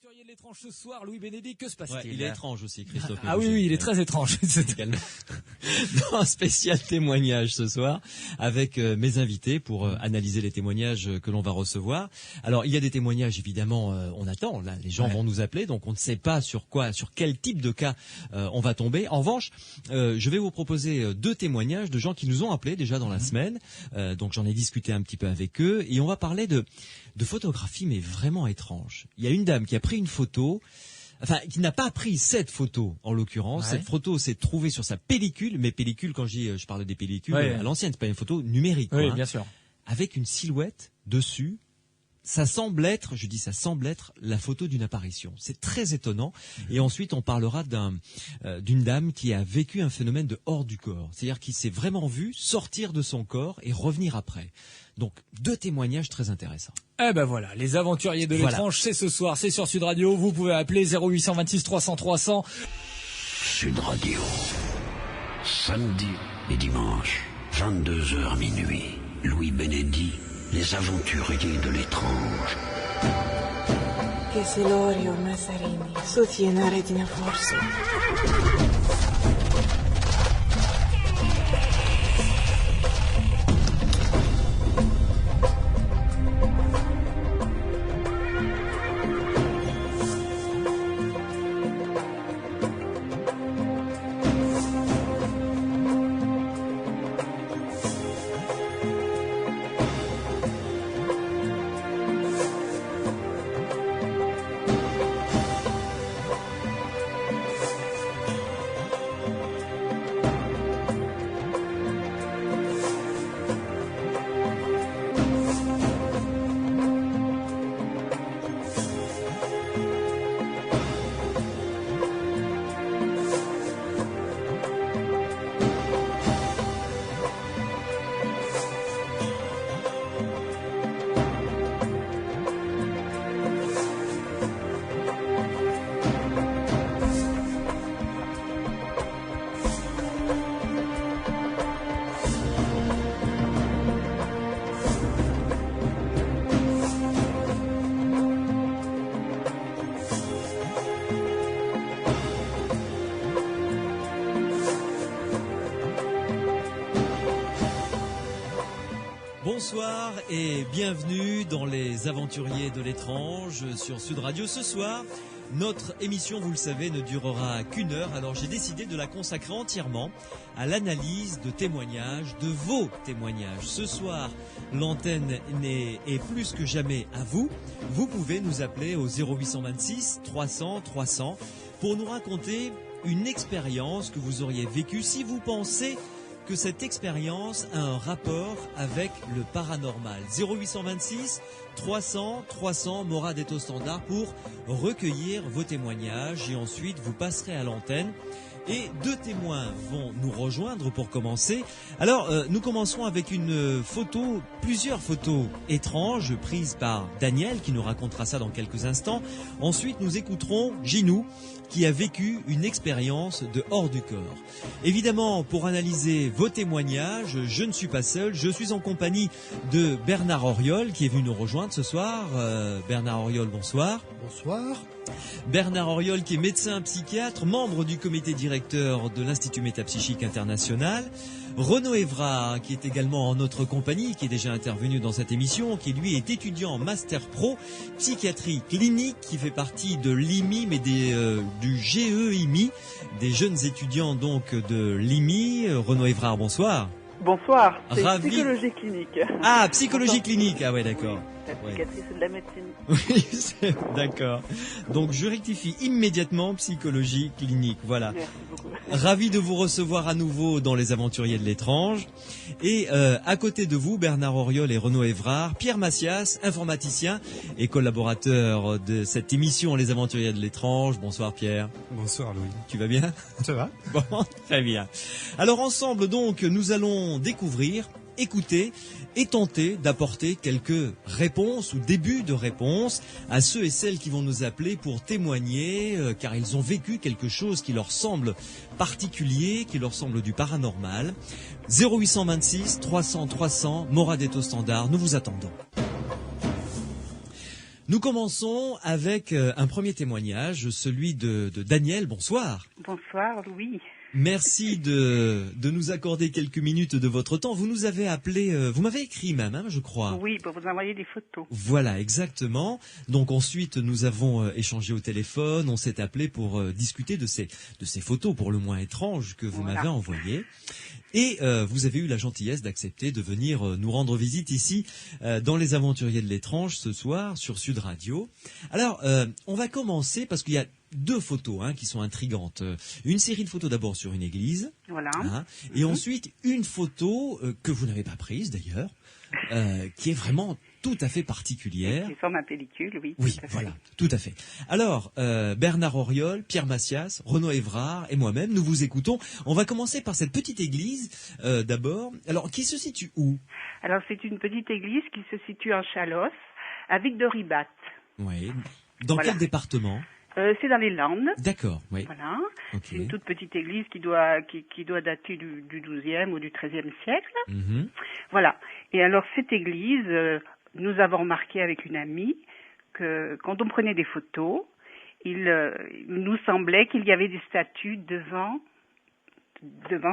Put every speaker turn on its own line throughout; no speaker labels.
Aventurier de l'étrange ce soir, Louis Bénédicte, que se passe-t-il?
Ouais, il est étrange aussi, Christophe.
Ah oui, il est très étrange.
Dans un spécial témoignage ce soir avec mes invités pour analyser les témoignages que l'on va recevoir. Alors, il y a des témoignages, évidemment, on attend. Là, les gens vont nous appeler, donc on ne sait pas sur quel type de cas on va tomber. En revanche, je vais vous proposer deux témoignages de gens qui nous ont appelés déjà dans la semaine. Donc, j'en ai discuté un petit peu avec eux et on va parler de photographie, mais vraiment étrange. Il y a une dame qui a pris une photo, enfin, qui n'a pas pris cette photo, en l'occurrence. Ouais. Cette photo s'est trouvée sur sa pellicule, mais pellicule, quand je parle des pellicules à l'ancienne, c'est pas une photo numérique.
Oui,
quoi,
bien sûr.
Avec une silhouette dessus. Ça semble être la photo d'une apparition. C'est très étonnant. Et ensuite, on parlera d'une dame qui a vécu un phénomène de hors du corps. C'est-à-dire qui s'est vraiment vue sortir de son corps et revenir après. Donc, deux témoignages très intéressants.
Eh ben voilà, les aventuriers de l'étrange, c'est ce soir, c'est sur Sud Radio. Vous pouvez appeler 0826 300 300.
Sud Radio, samedi et dimanche, 22h minuit. Louis Bénédicte, les aventuriers de l'étrange.
Che se Lorio Mazzarini sostiene di forza.
Bonsoir et bienvenue dans les aventuriers de l'étrange sur Sud Radio. Ce soir, notre émission, vous le savez, ne durera qu'une heure. Alors j'ai décidé de la consacrer entièrement à l'analyse de témoignages, de vos témoignages. Ce soir, l'antenne est plus que jamais à vous. Vous pouvez nous appeler au 0826 300 300 pour nous raconter une expérience que vous auriez vécue si vous pensez que cette expérience a un rapport avec le paranormal. 0826 300 300, Morad est au standard pour recueillir vos témoignages et ensuite vous passerez à l'antenne. Et deux témoins vont nous rejoindre pour commencer. Alors, nous commencerons avec plusieurs photos étranges prises par Daniel qui nous racontera ça dans quelques instants. Ensuite, nous écouterons Ginou qui a vécu une expérience de hors du corps. Évidemment, pour analyser vos témoignages, je ne suis pas seul, je suis en compagnie de Bernard Auriol qui est venu nous rejoindre ce soir. Bernard Auriol, bonsoir.
Bonsoir.
Bernard Auriol qui est médecin psychiatre, membre du comité directeur de l'Institut Métapsychique International. Renaud Évrard qui est également en notre compagnie, qui est déjà intervenu dans cette émission, qui lui est étudiant en Master Pro Psychiatrie Clinique, qui fait partie de l'IMI, mais du GEIMI, des jeunes étudiants donc de l'IMI. Renaud Évrard, bonsoir.
Bonsoir, c'est
Ravi.
psychologie clinique.
Ah, psychologie clinique, ah ouais, d'accord.
L'applicatrice de la médecine.
Oui, d'accord. Donc je rectifie immédiatement psychologie clinique, voilà.
Merci beaucoup.
Ravi de vous recevoir à nouveau dans les aventuriers de l'étrange. Et à côté de vous, Bernard Auriol et Renaud Évrard, Pierre Massias, informaticien et collaborateur de cette émission Les aventuriers de l'étrange. Bonsoir Pierre.
Bonsoir Louis.
Tu vas bien?
Ça va?
Bon, très bien. Alors ensemble donc, nous allons découvrir, écouter et tenter d'apporter quelques réponses ou débuts de réponses à ceux et celles qui vont nous appeler pour témoigner, car ils ont vécu quelque chose qui leur semble particulier, qui leur semble du paranormal. 0826 300 300, Morad est au standard, nous vous attendons. Nous commençons avec un premier témoignage, celui de Daniel. Bonsoir.
Bonsoir, Louis.
Merci de nous accorder quelques minutes de votre temps. Vous nous avez appelé, vous m'avez écrit même, hein, je crois.
Oui, pour vous envoyer des photos.
Voilà, exactement. Donc ensuite, nous avons échangé au téléphone, on s'est appelé pour discuter de ces photos pour le moins étranges que vous m'avez envoyées. Et vous avez eu la gentillesse d'accepter de venir nous rendre visite ici dans les Aventuriers de l'étrange ce soir sur Sud Radio. Alors, on va commencer parce qu'il y a deux photos qui sont intrigantes. Une série de photos d'abord sur une église.
Voilà.
Et ensuite, une photo que vous n'avez pas prise d'ailleurs, qui est vraiment tout à fait particulière.
Qui sort ma pellicule, oui.
Oui, voilà, tout à fait. Alors, Bernard Auriol, Pierre Massias, Renaud Évrard et moi-même, nous vous écoutons. On va commencer par cette petite église d'abord. Alors, qui se situe où?
Alors, c'est une petite église qui se situe en Chalosse, à Vic-de-Ribat.
Oui. Dans quel département?
C'est dans les Landes.
D'accord, oui.
Voilà.
Okay.
C'est une toute petite église qui doit dater du XIIe ou du XIIIe siècle. Voilà. Et alors, cette église, nous avons remarqué avec une amie que quand on prenait des photos, il nous semblait qu'il y avait des statues devant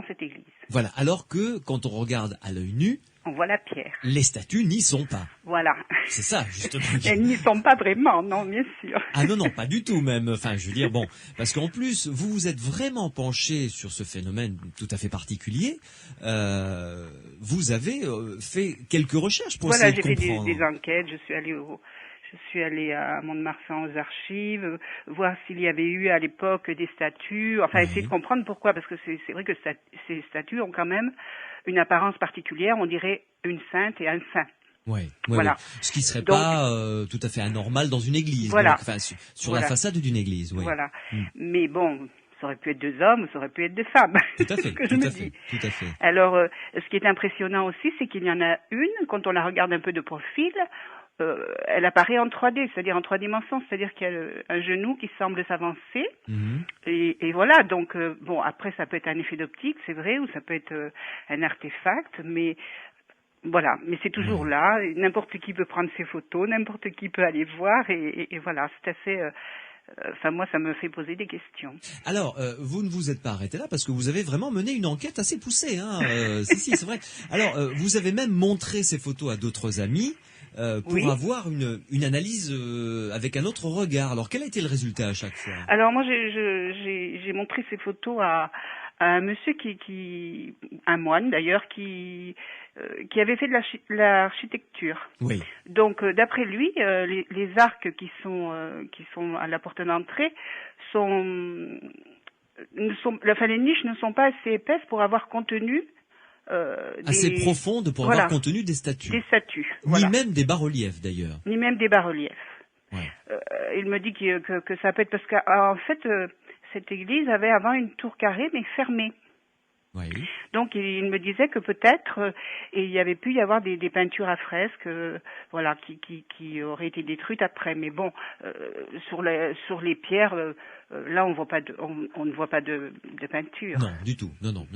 cette église.
Voilà. Alors que, quand on regarde à l'œil nu,
on voit la pierre.
Les statues n'y sont pas.
Voilà.
C'est ça, justement.
Elles n'y sont pas vraiment, non, bien sûr.
Ah non, pas du tout même. Enfin, je veux dire, bon, parce qu'en plus, vous vous êtes vraiment penché sur ce phénomène tout à fait particulier. Vous avez fait quelques recherches pour essayer de comprendre.
Voilà, j'ai fait des enquêtes. Je suis allée à Mont-de-Marsan aux archives, voir s'il y avait eu à l'époque des statues, enfin essayer de comprendre pourquoi, parce que c'est vrai que ces statues ont quand même une apparence particulière, on dirait une sainte et un saint.
Oui,
voilà.
Ce qui serait pas tout à fait anormal dans une église,
voilà.
Donc, enfin, sur la façade d'une église. Oui.
Voilà. Mais bon, ça aurait pu être deux hommes, ça aurait pu être deux femmes.
Tout à fait, tout à fait.
Alors, ce qui est impressionnant aussi, c'est qu'il y en a une, quand on la regarde un peu de profil, elle apparaît en 3D, c'est-à-dire en 3 dimensions, c'est-à-dire qu'il y a un genou qui semble s'avancer. Et voilà, donc, bon, après, ça peut être un effet d'optique, c'est vrai, ou ça peut être un artefact, mais voilà, mais c'est toujours là, n'importe qui peut prendre ses photos, n'importe qui peut aller voir, et voilà, c'est assez... Enfin, moi, ça me fait poser des questions.
Alors, vous ne vous êtes pas arrêté là parce que vous avez vraiment mené une enquête assez poussée. Si, c'est vrai. Alors, vous avez même montré ces photos à d'autres amis pour avoir une analyse avec un autre regard. Alors, quel a été le résultat à chaque fois?
Alors, moi, j'ai montré ces photos à un monsieur un moine d'ailleurs, qui avait fait de l'architecture.
Oui.
Donc, d'après lui, les arcs qui sont à la porte d'entrée les niches ne sont pas assez épaisses pour avoir contenu
assez profonde pour avoir contenu des statues.
Des statues.
Ni même des bas-reliefs d'ailleurs.
Ni même des bas-reliefs.
Ouais.
Il me dit que ça peut être parce qu'en fait, cette église avait avant une tour carrée mais fermée.
Oui.
Donc il me disait que peut-être il y avait pu y avoir des peintures à fresques, voilà, qui auraient été détruites après. Mais bon, sur les pierres, là on ne voit pas de peinture.
Non, du tout. Non.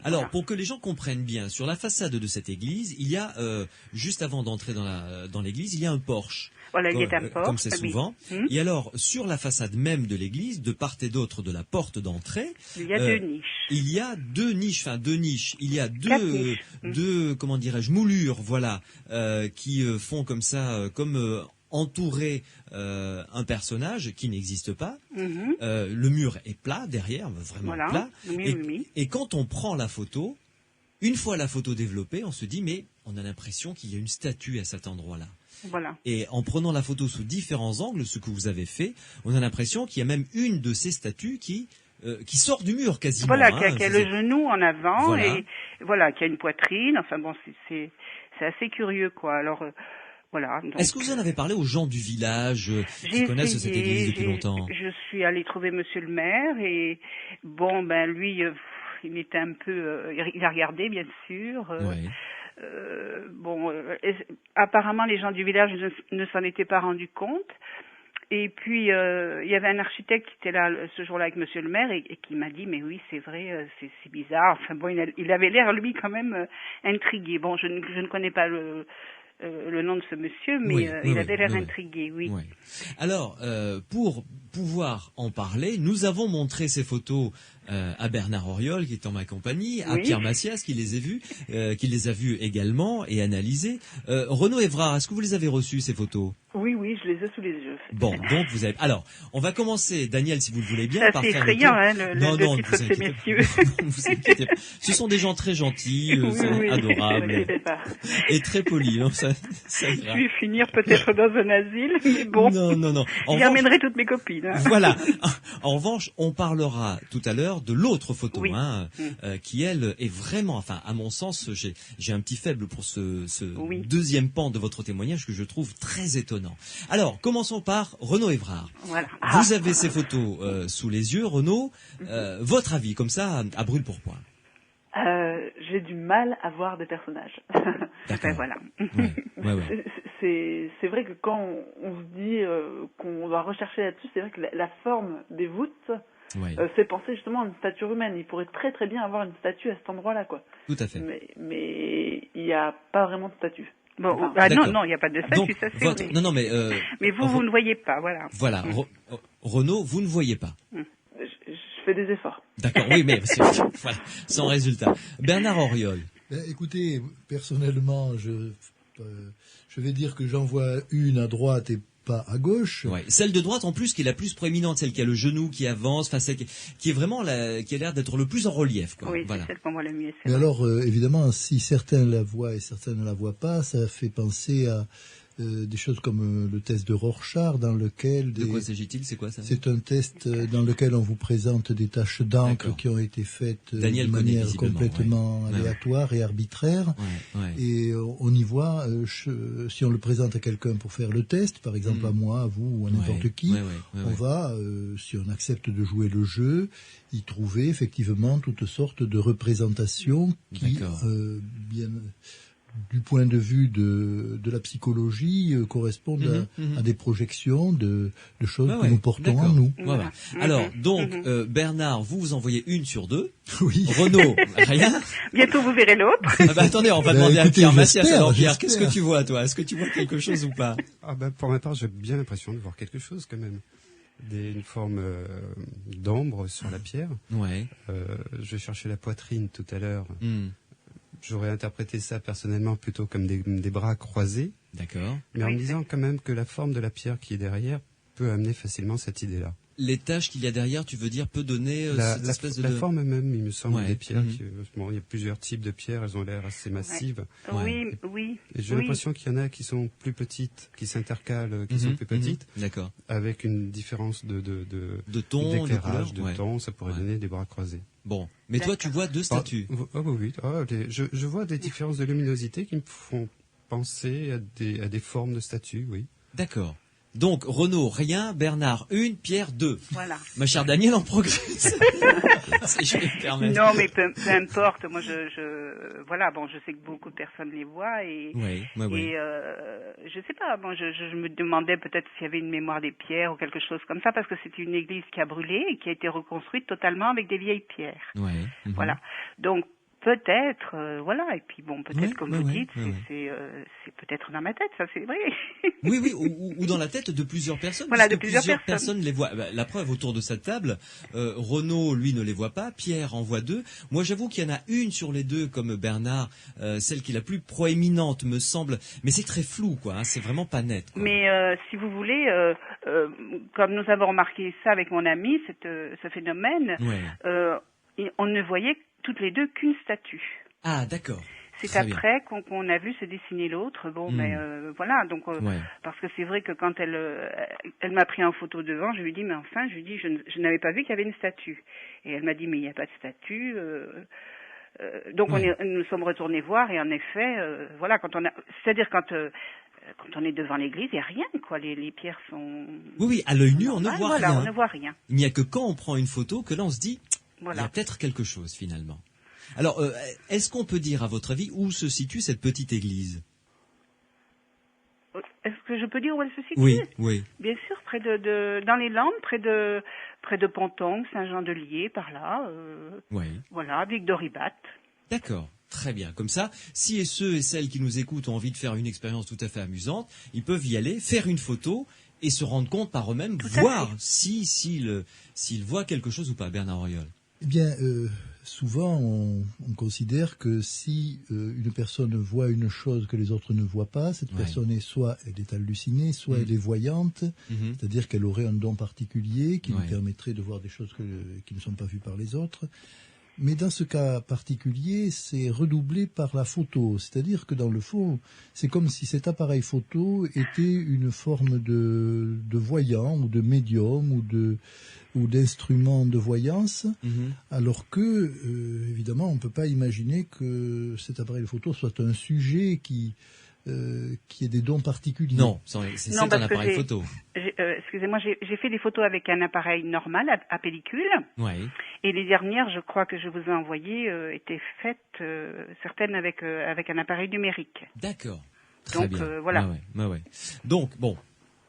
Alors pour que les gens comprennent bien, sur la façade de cette église, il y a juste avant d'entrer dans l'église, il y a un porche.
Voilà, il y a un porche,
comme c'est souvent. Et alors, sur la façade même de l'église, de part et d'autre de la porte d'entrée,
il y a deux niches.
Il y a deux niches. Il y a deux, comment dirais-je, moulures, voilà, qui font comme ça, entourer un personnage qui n'existe pas. Le mur est plat derrière, vraiment plat. Et quand on prend la photo, une fois la photo développée, on se dit mais on a l'impression qu'il y a une statue à cet endroit-là.
Voilà.
Et en prenant la photo sous différents angles, ce que vous avez fait, on a l'impression qu'il y a même une de ces statues qui sort du mur quasiment.
Voilà, qui a le genou en avant et voilà, qui a une poitrine. Enfin bon, c'est assez curieux quoi. Alors voilà. Donc,
est-ce que vous en avez parlé aux gens du village qui connaissent cette église depuis longtemps?
Je suis allée trouver Monsieur le maire et bon ben lui, il était un peu, il a regardé bien sûr. Apparemment les gens du village ne s'en étaient pas rendus compte. Et puis il y avait un architecte qui était là ce jour-là avec Monsieur le maire et qui m'a dit mais oui c'est vrai, c'est bizarre. Enfin bon, il avait l'air lui quand même intrigué. Bon, je ne connais pas le nom de ce monsieur, mais il avait l'air intrigué, oui.
Oui. Alors, pour pouvoir en parler, nous avons montré ces photos à Bernard Auriol, qui est en ma compagnie, à Pierre Massias, qui les a vues également et analysées. Renaud Évrard, est-ce que vous les avez reçues, ces photos?
Oui, je les ai sous les yeux.
Bon, donc vous avez... Alors, on va commencer, Daniel, si vous le voulez bien, par
faire
effrayant,
le titre de ces messieurs.
Non, vous inquiétez pas. Ce sont des gens très gentils, adorables, et très polis. Non, ça ira.
Je vais finir peut-être dans un asile, mais bon.
Non.
J'y emmènerai toutes mes copines. Hein.
Voilà. En revanche, on parlera tout à l'heure de l'autre photo, qui elle est vraiment, enfin, à mon sens, j'ai un petit faible pour ce deuxième pan de votre témoignage que je trouve très étonnant. Alors, commençons par Renaud Évrard.
Voilà.
Vous avez ces photos sous les yeux, Renaud. Votre avis, comme ça, à brûle pour point.
J'ai du mal à voir des personnages.
D'accord.
Voilà.
Ouais.
C'est vrai que quand on se dit qu'on doit rechercher là-dessus, c'est vrai que la forme des voûtes fait penser justement à une statue humaine. Il pourrait très très bien avoir une statue à cet endroit-là, quoi.
Tout à fait.
Mais il n'y a pas vraiment de statue.
Bon, non, il n'y a pas de statue,
donc,
ça c'est vrai.
Non, mais...
mais vous ne voyez pas, voilà.
Voilà. Renaud, vous ne voyez pas.
Je fais des efforts.
D'accord, oui, mais voilà, sans résultat. Bernard Auriol.
Écoutez, personnellement, je vais dire que j'en vois une à droite et pas à gauche.
Ouais. Celle de droite, en plus, qui est la plus proéminente, celle qui a le genou qui avance, enfin, celle qui est vraiment qui a l'air d'être le plus en relief, quoi.
Oui,
voilà.
c'est celle qu'on voit le mieux.
Mais alors, évidemment, si certains la voient et certains ne la voient pas, ça fait penser à des choses comme le test de Rorschach, dans lequel...
De quoi s'agit-il? C'est quoi ça?
C'est un test dans lequel on vous présente des taches d'encre qui ont été faites de manière complètement aléatoire et arbitraire. Et on y voit, si on le présente à quelqu'un pour faire le test, par exemple à moi, à vous ou à n'importe qui, on va, si on accepte de jouer le jeu, y trouver effectivement toutes sortes de représentations qui, bien... du point de vue de la psychologie, correspondent à des projections de choses que nous portons en nous.
Voilà. Alors, donc, Bernard, vous en voyez une sur deux.
Oui.
Renaud, rien.
Bientôt, vous verrez l'autre.
Attendez, on va demander à Pierre Massias. Alors, Pierre, qu'est-ce que tu vois, toi? Est-ce que tu vois quelque chose ou pas?
Pour ma part, j'ai bien l'impression de voir quelque chose, quand même. Une forme d'ombre sur la pierre.
Ouais.
Je cherchais la poitrine tout à l'heure. J'aurais interprété ça personnellement plutôt comme des bras croisés.
D'accord.
Mais en me disant quand même que la forme de la pierre qui est derrière peut amener facilement cette idée-là.
Les taches qu'il y a derrière, tu veux dire, peut donner cette espèce de...
La forme même, il me semble, des pierres. Il y a plusieurs types de pierres, elles ont l'air assez massives.
Oui.
Et j'ai l'impression qu'il y en a qui sont plus petites, qui s'intercalent, qui sont plus petites.
D'accord.
Avec une différence de
ton,
d'éclairage, de ton, ça pourrait donner des bras croisés.
Bon, mais toi tu vois deux statues.
Je vois des différences de luminosité qui me font penser à des formes de statues, oui.
D'accord. Donc Renaud, rien, Bernard, une, Pierre, deux.
Voilà.
Ma chère Danielle en progresse. Si je vais me permettre.
Non, mais peu importe. Moi, voilà. Bon, je sais que beaucoup de personnes les voient et je sais pas. Bon, je me demandais peut-être s'il y avait une mémoire des pierres ou quelque chose comme ça, parce que c'était une église qui a brûlé et qui a été reconstruite totalement avec des vieilles pierres. Voilà. Donc peut-être, voilà. Et puis bon, peut-être comme vous dites, c'est peut-être dans ma tête, ça c'est vrai.
Oui, ou dans la tête de plusieurs personnes.
Voilà, de plusieurs
personnes les voient. La preuve autour de cette table, Renaud, lui, ne les voit pas. Pierre en voit deux. Moi, j'avoue qu'il y en a une sur les deux, comme Bernard, celle qui est la plus proéminente, me semble. Mais c'est très flou, quoi. Hein, c'est vraiment pas net, quoi.
Mais si vous voulez, comme nous avons remarqué ça avec mon ami, ce phénomène, on ne voyait toutes les deux qu'une statue.
Ah, d'accord.
C'est
très
après qu'on a vu se dessiner l'autre. Bon, mais voilà. Donc, parce que c'est vrai que quand elle m'a pris en photo devant, je lui dis, mais enfin, je n'avais pas vu qu'il y avait une statue. Et elle m'a dit, mais il n'y a pas de statue. Donc, nous sommes retournés voir et en effet, voilà, c'est-à-dire quand on est devant l'église, il n'y a rien, quoi. Les pierres sont...
Oui, à l'œil nu, on ne voit rien.
On ne voit rien.
Il n'y a que quand on prend une photo que là, on se dit,
voilà.
Il y a peut-être quelque chose, finalement. Alors, est-ce qu'on peut dire, à votre avis, où se situe cette petite église?
Est-ce que je peux dire où elle se situe?
Oui.
Bien sûr, dans les Landes, près de Pontongue, Saint-Jean-de-Lier, par là. Voilà, Vic d'Oribat.
D'accord. Très bien. Comme ça, si et ceux et celles qui nous écoutent ont envie de faire une expérience tout à fait amusante, ils peuvent y aller, faire une photo et se rendre compte par eux-mêmes, voir s'ils voient quelque chose ou pas. Bernard Auriol.
Eh bien, souvent, on considère que si une personne voit une chose que les autres ne voient pas, cette personne est soit elle est hallucinée, soit elle est voyante, c'est-à-dire qu'elle aurait un don particulier qui lui permettrait de voir des choses qui ne sont pas vues par les autres. Mais dans ce cas particulier, c'est redoublé par la photo. C'est-à-dire que dans le fond, c'est comme si cet appareil photo était une forme de voyant ou de médium ou d'instrument de voyance, alors que, évidemment, on ne peut pas imaginer que cet appareil photo soit un sujet qui ait des dons particuliers.
Non, c'est un appareil photo.
Excusez-moi, j'ai fait des photos avec un appareil normal à pellicule.
Oui.
Et les dernières, je crois que je vous ai envoyées, étaient faites, certaines avec un appareil numérique.
D'accord. Très bien.
Donc, voilà.
Donc, bon,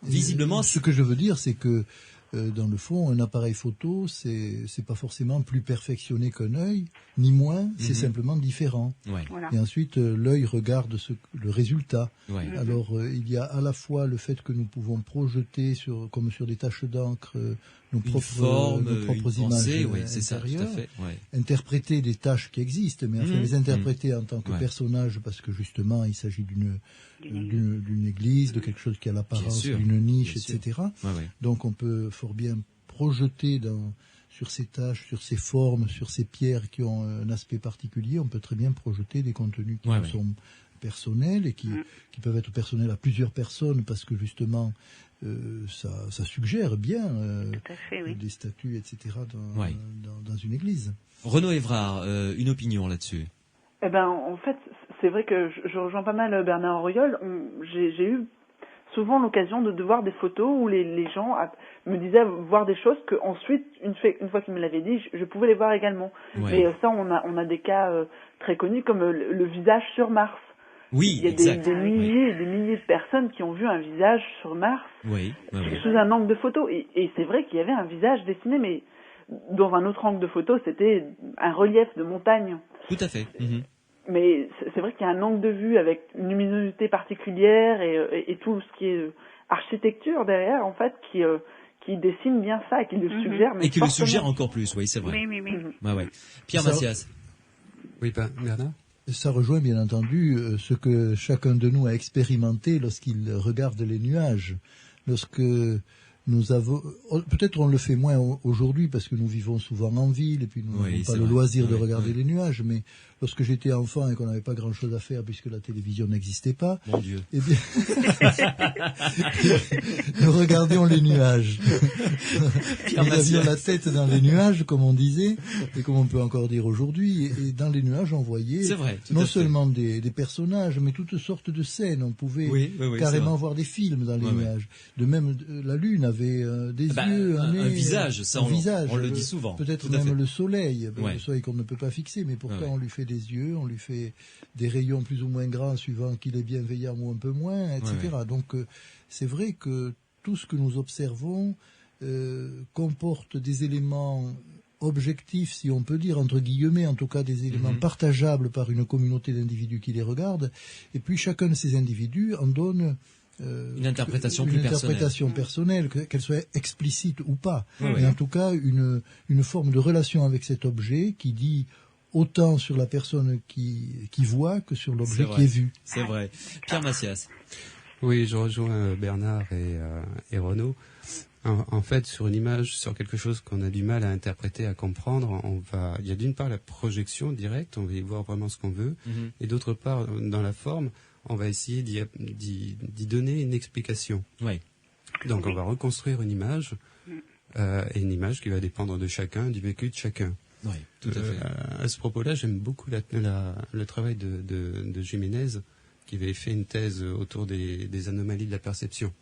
visiblement...
Ce que je veux dire, c'est que dans le fond, un appareil photo, c'est pas forcément plus perfectionné qu'un œil, ni moins, c'est simplement différent.
Voilà.
Et ensuite, l'œil regarde le résultat. Alors, il y a à la fois le fait que nous pouvons projeter, comme sur des taches d'encre, nos propres images intérieures, interpréter des tâches qui existent, mais enfin les interpréter en tant que personnage, parce que justement, il s'agit d'une église, de quelque chose qui a l'apparence d'une niche, etc. Donc on peut fort bien projeter sur ces tâches, sur ces formes, sur ces pierres qui ont un aspect particulier, on peut très bien projeter des contenus qui sont personnels et qui peuvent être personnels à plusieurs personnes, parce que justement ça suggère bien des statues, etc. dans une église.
Renaud Évrard, une opinion là-dessus?
Eh ben, en fait, c'est vrai que je rejoins pas mal Bernard Auriol. J'ai eu souvent l'occasion de voir des photos où les gens me disaient voir des choses que ensuite, une fois qu'ils me l'avaient dit, je pouvais les voir également. Et ça, on a des cas très connus comme le visage sur Mars.
Oui,
il y a des milliers et des milliers de personnes qui ont vu un visage sur Mars sous un angle de photo. Et c'est vrai qu'il y avait un visage dessiné, mais dans un autre angle de photo, c'était un relief de montagne.
Tout à fait.
Mais c'est vrai qu'il y a un angle de vue avec une luminosité particulière et tout ce qui est architecture derrière, en fait, qui dessine bien ça et qui le suggère. Mais
et qui le suggère encore plus, oui, c'est vrai.
Oui.
Pierre Massias.
Oui, Bernard.
Ça rejoint bien entendu ce que chacun de nous a expérimenté lorsqu'il regarde les nuages. Lorsque nous avons, peut-être on le fait moins aujourd'hui parce que nous vivons souvent en ville et puis nous n'avons pas le loisir de regarder les nuages, mais lorsque j'étais enfant et qu'on n'avait pas grand-chose à faire puisque la télévision n'existait pas,
mon Dieu,
eh bien, nous regardions les nuages. Nous avions la tête dans les nuages, comme on disait, et comme on peut encore dire aujourd'hui, et dans les nuages on voyait non seulement des personnages, mais toutes sortes de scènes. On pouvait carrément voir des films dans les nuages. De même, la Lune avait des yeux,
un visage, ça on le dit souvent.
Peut-être même le soleil, le soleil qu'on ne peut pas fixer, mais pourtant on lui fait des yeux, on lui fait des rayons plus ou moins grands suivant qu'il est bienveillant ou un peu moins, etc. Donc c'est vrai que tout ce que nous observons comporte des éléments objectifs, si on peut dire, entre guillemets, en tout cas des éléments partageables par une communauté d'individus qui les regardent, et puis chacun de ces individus en donne
une interprétation
personnelle, qu'elle soit explicite ou pas, mais en tout cas une forme de relation avec cet objet qui dit autant sur la personne qui voit que sur l'objet qui est vu.
C'est vrai. Pierre Massias.
Oui, je rejoins Bernard et Renaud. En fait, sur une image, sur quelque chose qu'on a du mal à interpréter, à comprendre, il y a d'une part la projection directe, on va y voir vraiment ce qu'on veut, et d'autre part, dans la forme, on va essayer d'y donner une explication. Donc on va reconstruire une image, et une image qui va dépendre de chacun, du vécu de chacun.
Oui, tout à fait.
À ce propos-là, j'aime beaucoup le travail de Jiménez, qui avait fait une thèse autour des anomalies de la perception.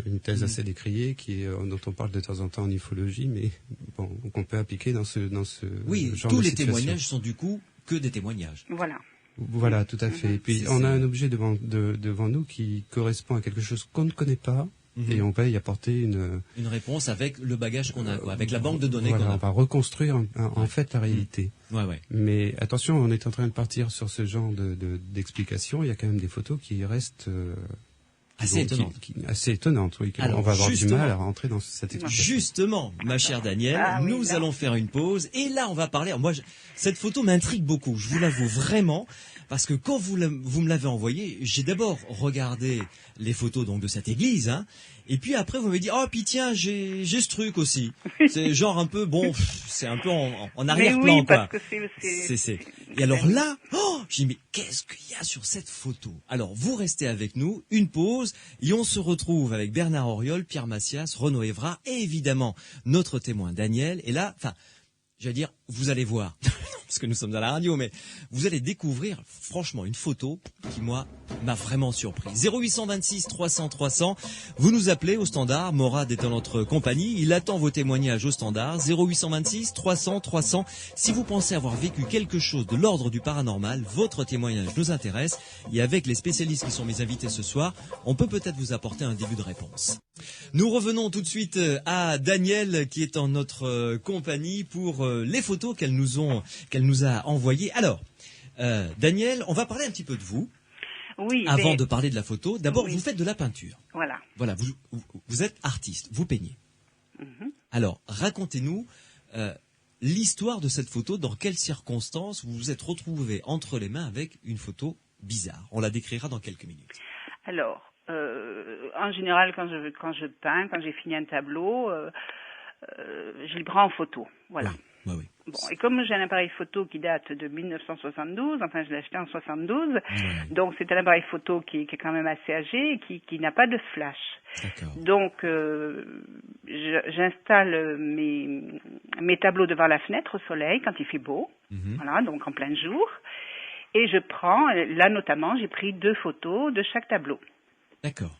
Une thèse assez décriée, dont on parle de temps en temps en ufologie, mais qu'on peut appliquer dans ce genre de situation.
Tous les témoignages sont du coup que des témoignages.
Voilà, tout à fait. Et puis on a un objet devant nous qui correspond à quelque chose qu'on ne connaît pas, et on va y apporter une
réponse avec le bagage qu'on a, quoi, avec la banque de données qu'on a.
On va reconstruire en fait la réalité. Mais attention, on est en train de partir sur ce genre d'explication. Il y a quand même des photos qui restent assez étonnantes. Oui. Alors, on va avoir du mal à rentrer dans cette explication.
Justement, ma chère Danielle, nous allons faire une pause et là on va parler. Moi, cette photo m'intrigue beaucoup. Je vous l'avoue vraiment. Parce que quand vous me l'avez envoyé, j'ai d'abord regardé les photos donc de cette église, hein, et puis après vous m'avez dit oh puis tiens j'ai ce truc aussi. C'est genre un peu c'est un peu en arrière-plan
oui,
quoi.
Parce que
c'est. Et alors là, j'ai dit mais qu'est-ce qu'il y a sur cette photo? Alors vous restez avec nous, une pause et on se retrouve avec Bernard Auriol, Pierre Massias, Renaud Évrard et évidemment notre témoin Daniel. Et là, j'allais dire, vous allez voir, parce que nous sommes à la radio, mais vous allez découvrir, franchement, une photo qui, moi, m'a vraiment surpris. 0826 300 300, vous nous appelez au standard, Morad est en notre compagnie, il attend vos témoignages au standard, 0826 300 300. Si vous pensez avoir vécu quelque chose de l'ordre du paranormal, votre témoignage nous intéresse, et avec les spécialistes qui sont mes invités ce soir, on peut peut-être vous apporter un début de réponse. Nous revenons tout de suite à Danielle qui est en notre compagnie pour les photos qu'elle nous a envoyées. Alors, Danielle, on va parler un petit peu de vous.
Oui.
Avant de parler de la photo, d'abord vous faites de la peinture.
Voilà.
Voilà, vous êtes artiste, vous peignez. Alors, racontez-nous l'histoire de cette photo, dans quelles circonstances vous vous êtes retrouvé entre les mains avec une photo bizarre. On la décrira dans quelques minutes.
Alors, en général, quand je peins, quand j'ai fini un tableau, je le prends en photo. Voilà.
Oui.
Bon, et comme j'ai un appareil photo qui date de 1972, enfin je l'ai acheté en 72, donc c'est un appareil photo qui est quand même assez âgé et qui n'a pas de flash.
D'accord.
Donc j'installe mes tableaux devant la fenêtre au soleil quand il fait beau, voilà, donc en plein jour, et je prends, là notamment, j'ai pris 2 photos de chaque tableau.
D'accord.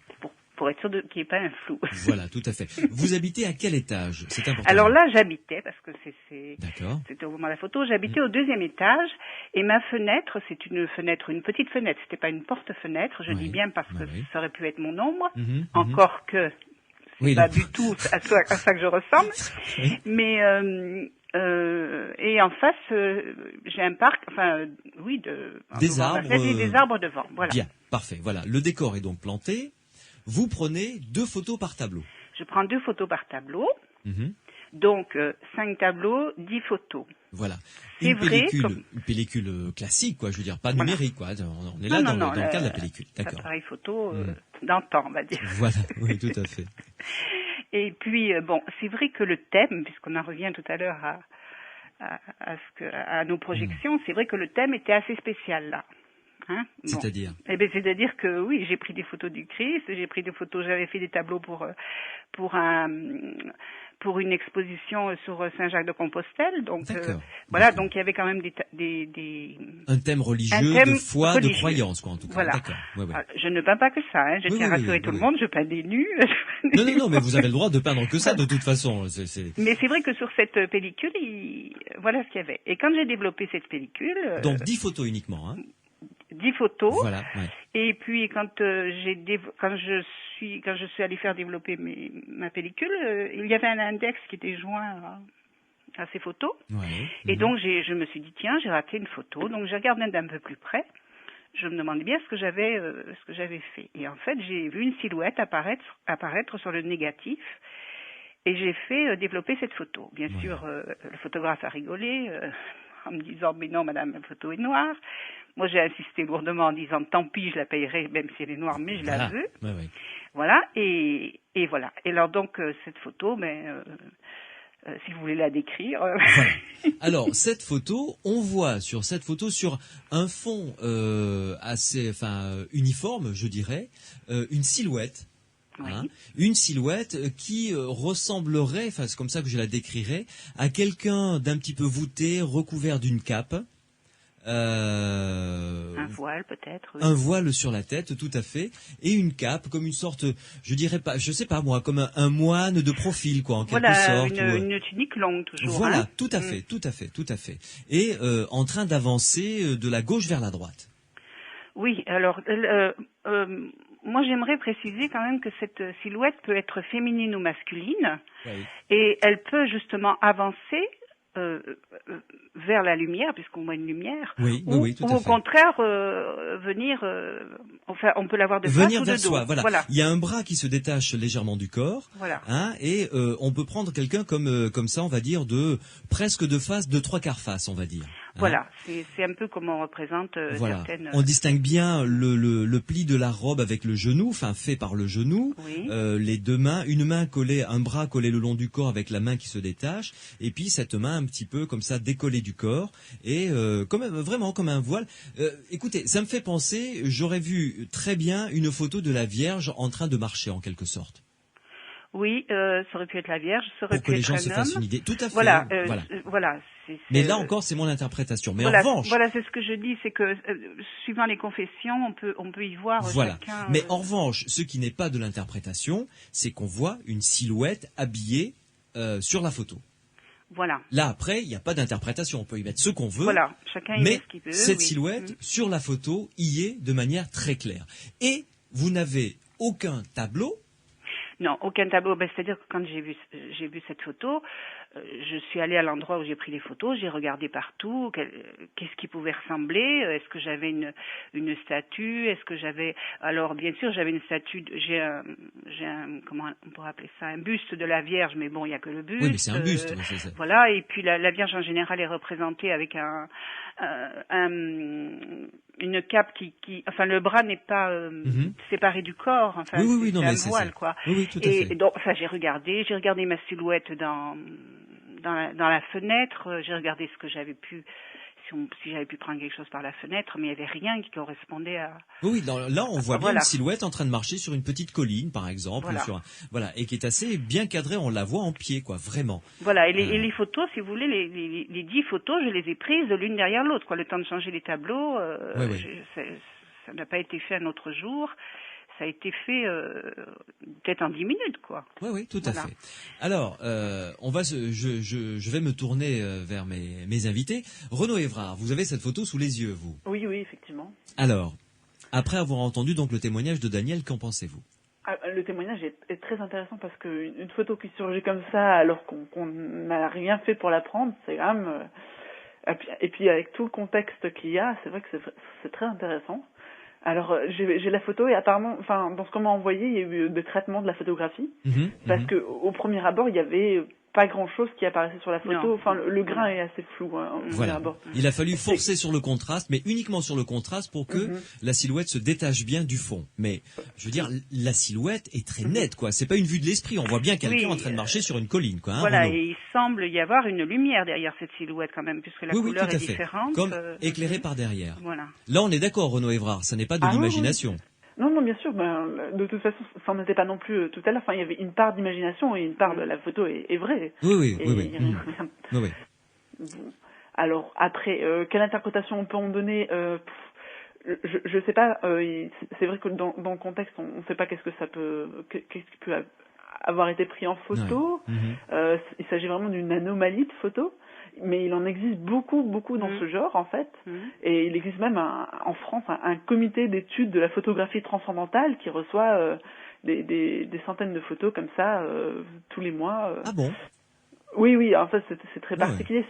Pour être sûr qu'il n'y ait pas un flou.
Voilà, tout à fait. Vous habitez à quel étage? C'est important.
Alors là, j'habitais, parce que
D'accord.
c'était au moment de la photo, j'habitais au 2e étage, et ma fenêtre, c'est une petite fenêtre, c'était pas une porte-fenêtre, je dis bien parce que ça aurait pu être mon ombre, encore que c'est pas du tout à ça que je ressemble, mais et en face, j'ai un parc,
des
arbres devant, voilà.
Bien, parfait, voilà. Le décor est donc planté. Vous prenez 2 photos par tableau.
Je prends 2 photos par tableau. Donc 5 tableaux, 10 photos.
Voilà. Une pellicule classique, quoi. Je veux dire, pas numérique, quoi. On est là dans le cas de la pellicule. D'accord.
Appareil photo d'antan, on va dire.
Voilà. Oui, tout à fait.
Et puis c'est vrai que le thème, puisqu'on en revient tout à l'heure à nos projections, c'est vrai que le thème était assez spécial là. Hein,
c'est-à-dire
c'est-à-dire que oui, j'ai pris des photos du Christ, j'avais fait des tableaux pour une exposition sur Saint-Jacques-de-Compostelle, donc voilà, donc il y avait quand même
un thème religieux, de foi, de croyance, quoi, en tout cas.
Voilà.
D'accord. Ouais.
Je ne peins pas que ça, hein. Je tiens à rassurer tout le monde, je peins des nus.
Non, mais vous avez le droit de peindre que ça de toute façon.
Mais c'est vrai que sur cette pellicule, voilà ce qu'il y avait. Et quand j'ai développé cette pellicule,
donc 10 photos uniquement, hein.
10 photos.
Voilà, ouais.
Et puis quand je suis allée faire développer ma pellicule, il y avait un index qui était joint à ces photos.
Ouais.
Et donc je me suis dit tiens, j'ai raté une photo. Donc j'ai regardé d'un peu plus près. Je me demandais bien ce que j'avais fait. Et en fait, j'ai vu une silhouette apparaître sur le négatif. Et j'ai fait développer cette photo. Bien sûr, le photographe a rigolé en me disant mais non madame, la photo est noire. Moi, j'ai insisté lourdement en disant tant pis, je la payerai même si elle est noire, mais je la veux.
Ouais.
Voilà, et voilà. Et alors donc cette photo, si vous voulez la décrire.
Voilà. Alors cette photo, on voit sur cette photo sur un fond assez, uniforme, je dirais, une silhouette.
Oui.
Hein, une silhouette qui ressemblerait, c'est comme ça que je la décrirais, à quelqu'un d'un petit peu voûté, recouvert d'une cape.
Un voile peut-être. Oui.
Un voile sur la tête, tout à fait, et une cape comme une sorte, je sais pas moi, comme un moine de profil, quoi, en quelque sorte.
Une tunique longue toujours.
Voilà,
hein.
tout à fait. Et en train d'avancer de la gauche vers la droite.
Oui, alors moi, j'aimerais préciser quand même que cette silhouette peut être féminine ou masculine,
oui.
Et elle peut justement avancer vers la lumière, puisqu'on voit une lumière,
oui,
ou,
oui, tout
ou
à
au
fait.
contraire venir, enfin, on peut l'avoir de
venir
face
vers
ou de dos.
soi, voilà. Il y a un bras qui se détache légèrement du corps,
voilà.
Et on peut prendre quelqu'un comme ça, on va dire, presque de face, de 3/4 face, on va dire.
Voilà, c'est un peu comme on représente certaines...
On distingue bien le pli de la robe avec le genou, enfin fait par le genou,
oui.
Les deux mains, une main collée, un bras collé le long du corps avec la main qui se détache, et puis cette main un petit peu comme ça décollée du corps, et vraiment comme un voile. Écoutez, ça me fait penser, j'aurais vu très bien une photo de la Vierge en train de marcher en quelque sorte.
Oui, ça aurait pu être la Vierge, ça aurait
pu être un homme. Pour que les gens se fassent une idée. Tout à fait.
Voilà.
Mais là encore, c'est mon interprétation. Mais
voilà,
en revanche...
Voilà, c'est ce que je dis, c'est que suivant les confessions, on peut y voir chacun...
Mais en revanche, ce qui n'est pas de l'interprétation, c'est qu'on voit une silhouette habillée sur la photo.
Voilà.
Là, après, il n'y a pas d'interprétation. On peut y mettre ce qu'on veut.
Voilà, chacun y met ce qu'il veut.
Mais cette silhouette, sur la photo, y est de manière très claire. Et vous n'avez aucun tableau.
Non, aucun tableau. C'est-à-dire que quand j'ai vu cette photo, je suis allée à l'endroit où j'ai pris les photos, j'ai regardé partout, qu'est-ce qui pouvait ressembler, est-ce que j'avais une statue, est-ce que j'avais... Alors, bien sûr, j'avais une statue, j'ai un, comment on pourrait appeler ça, un buste de la Vierge, mais bon, il n'y a que le buste.
Oui, mais c'est un buste.
Voilà, et puis la Vierge en général est représentée avec une cape enfin le bras n'est pas séparé du corps, enfin
oui,
c'est un voile quoi.
Oui, tout à fait.
Et donc j'ai regardé ma silhouette dans la fenêtre, j'ai regardé ce que j'avais pu, si j'avais pu prendre quelque chose par la fenêtre, mais il n'y avait rien qui correspondait à...
Oui, là on voit bien une silhouette en train de marcher sur une petite colline par exemple, et qui est assez bien cadrée, on la voit en pied quoi, vraiment.
Voilà, et les photos, si vous voulez, les 10 photos, je les ai prises l'une derrière l'autre, quoi, le temps de changer les tableaux, ça n'a pas été fait un autre jour. Ça a été fait peut-être en 10 minutes, quoi.
Oui, tout à fait. Alors, je vais me tourner vers mes invités. Renaud Évrard, vous avez cette photo sous les yeux, vous?
Oui, effectivement.
Alors, après avoir entendu donc le témoignage de Daniel, qu'en pensez-vous?
Le témoignage est très intéressant parce qu'une photo qui surgit comme ça alors qu'on n'a rien fait pour la prendre, c'est quand même... Et puis avec tout le contexte qu'il y a, c'est vrai que c'est très intéressant. Alors j'ai la photo et apparemment, enfin dans ce qu'on m'a envoyé, il y a eu des traitements de la photographie parce que au premier abord il y avait pas grand-chose qui apparaissait sur la photo.
Non.
Enfin le grain est assez flou.
Voilà. Il a fallu forcer sur le contraste, mais uniquement sur le contraste pour que la silhouette se détache bien du fond. Mais je veux dire, la silhouette est très nette, quoi. C'est pas une vue de l'esprit. On voit bien quelqu'un en train de marcher sur une colline, quoi.
Voilà,
Renaud.
et il semble y avoir une lumière derrière cette silhouette quand même, puisque la couleur est différente.
Comme éclairée par derrière.
Voilà.
Là, on est d'accord, Renaud Évrard. Ça n'est pas de l'imagination.
Non, bien sûr. De toute façon, ça n'en était pas non plus tout à l'heure. Enfin, il y avait une part d'imagination et une part de la photo est vraie.
Oui.
Alors après, quelle interprétation on peut en donner je sais pas. C'est vrai que dans le contexte, on ne sait pas qu'est-ce qui peut avoir été pris en photo. Il s'agit vraiment d'une anomalie de photo. Mais il en existe beaucoup dans ce genre, en fait. Et il existe même en France un comité d'études de la photographie transcendantale qui reçoit des centaines de photos comme ça tous les mois.
Ah bon?
Oui, en fait, c'est très particulier.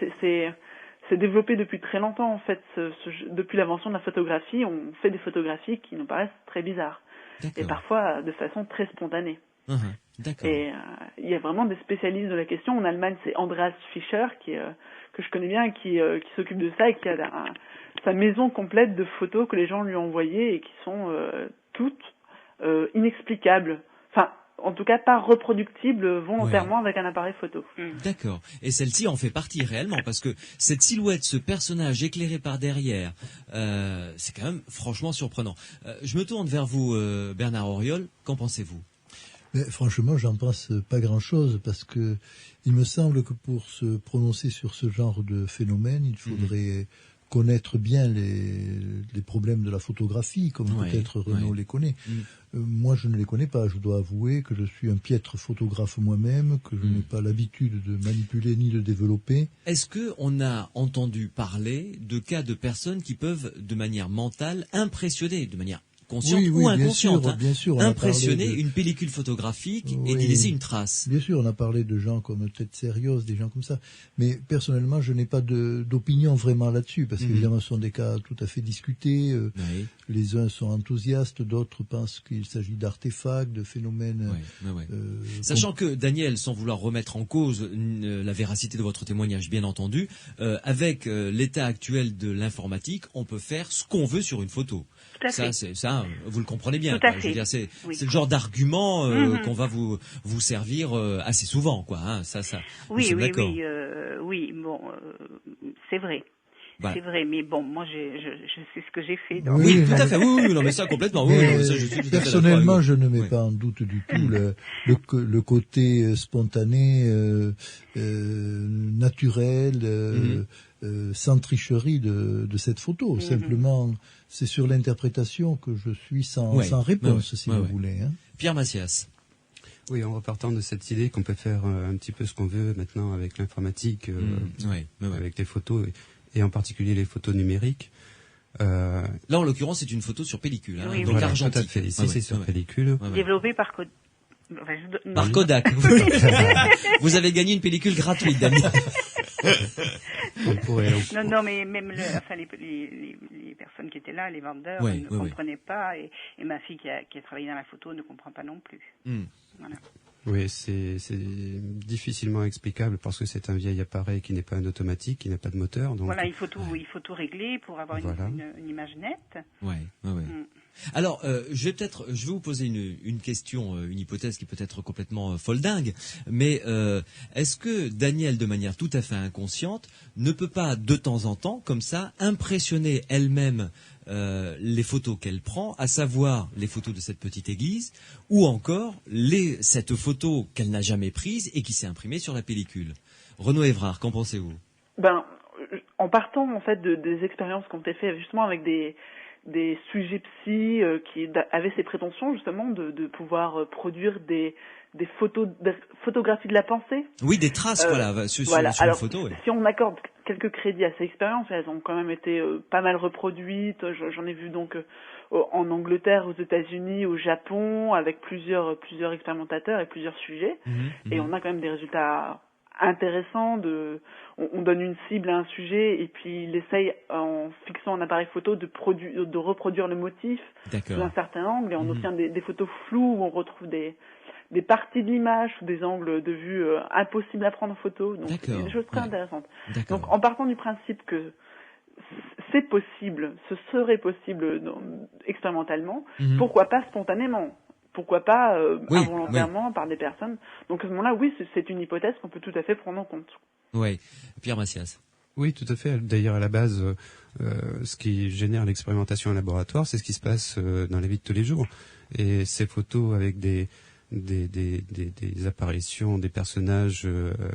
C'est développé depuis très longtemps, en fait. Depuis l'invention de la photographie, on fait des photographies qui nous paraissent très bizarres. Et parfois de façon très spontanée.
D'accord.
Et il y a vraiment des spécialistes de la question. En Allemagne, c'est Andreas Fischer que je connais bien, qui s'occupe de ça et qui a sa maison complète de photos que les gens lui ont envoyées et qui sont toutes inexplicables. Enfin, en tout cas, pas reproductibles volontairement avec un appareil photo.
D'accord. Et celle-ci en fait partie réellement, parce que cette silhouette, ce personnage éclairé par derrière, c'est quand même franchement surprenant. Je me tourne vers vous, Bernard Auriol. Qu'en pensez-vous?
Mais franchement, j'en pense pas grand-chose parce que il me semble que pour se prononcer sur ce genre de phénomène, il faudrait connaître bien les problèmes de la photographie, comme peut-être Renaud les connaît. Moi, je ne les connais pas. Je dois avouer que je suis un piètre photographe moi-même, que je n'ai pas l'habitude de manipuler ni de développer.
Est-ce que on a entendu parler de cas de personnes qui peuvent, de manière mentale, impressionner, de manière consciente ou inconsciente,
bien sûr,
impressionner une pellicule photographique et d'y laisser une trace.
Bien sûr, on a parlé de gens comme Ted Serios, des gens comme ça, mais personnellement, je n'ai pas d'opinion vraiment là-dessus, parce qu'évidemment, ce sont des cas tout à fait discutés. Les uns sont enthousiastes, d'autres pensent qu'il s'agit d'artefacts, de phénomènes.
Sachant que Daniel, sans vouloir remettre en cause la véracité de votre témoignage, bien entendu, avec l'état actuel de l'informatique, on peut faire ce qu'on veut sur une photo. Ça, vous le comprenez bien.
Tout à fait.
Je veux dire, c'est le genre d'argument qu'on va vous servir assez souvent, quoi. Hein.
Oui, bon, c'est vrai. C'est vrai, mais bon, moi, je sais ce que j'ai fait. Donc.
Oui, tout à fait. Oui, non, mais ça complètement.
Personnellement, je ne mets pas en doute du tout le côté spontané, naturel, sans tricherie de cette photo. Simplement, c'est sur l'interprétation que je suis sans réponse, si vous voulez. Hein.
Pierre Macias.
Oui, en repartant de cette idée qu'on peut faire un petit peu ce qu'on veut maintenant avec l'informatique, avec les photos. Et en particulier les photos numériques.
Là, en l'occurrence, c'est une photo sur pellicule, hein, donc
voilà,
argentique.
Tout à fait. Ici, c'est sur pellicule.
Développée par
par Kodak. Vous avez gagné une pellicule gratuite, Daniel.
Non, mais même les personnes qui étaient là, les vendeurs, ne comprenaient pas, et ma fille qui a travaillé dans la photo ne comprend pas non plus. Voilà.
Oui, c'est difficilement explicable parce que c'est un vieil appareil qui n'est pas un automatique, qui n'a pas de moteur. Donc...
Voilà, il faut tout régler pour avoir une image nette.
Alors, je vais vous poser une question, une hypothèse qui peut être complètement folle dingue, mais est-ce que Daniel, de manière tout à fait inconsciente, ne peut pas de temps en temps, comme ça, impressionner elle-même les photos qu'elle prend, à savoir les photos de cette petite église, ou encore cette photo qu'elle n'a jamais prise et qui s'est imprimée sur la pellicule. Renaud Évrard, qu'en pensez-vous?
En partant en fait des expériences qu'on a fait justement avec des sujets psy qui avaient ces prétentions justement de pouvoir produire des photographies de la pensée.
Oui, des traces, sur une photo.
Si on accorde quelques crédits à ces expériences, elles ont quand même été pas mal reproduites. J'en ai vu donc en Angleterre, aux États-Unis, au Japon, avec plusieurs expérimentateurs et plusieurs sujets. Et on a quand même des résultats intéressants. On donne une cible à un sujet et puis il essaye, en fixant un appareil photo, de reproduire le motif sous un certain angle, et on obtient des photos floues où on retrouve des parties de l'image ou des angles de vue impossibles à prendre en photo. Donc c'est des choses très intéressantes. Donc en partant du principe que c'est possible, ce serait possible expérimentalement, pourquoi pas spontanément? Pourquoi pas involontairement par des personnes? Donc à ce moment-là, oui, c'est une hypothèse qu'on peut tout à fait prendre en compte.
Oui, Pierre Macias.
Oui, tout à fait. D'ailleurs, à la base, ce qui génère l'expérimentation en laboratoire, c'est ce qui se passe dans la vie de tous les jours. Et ces photos avec des apparitions, des personnages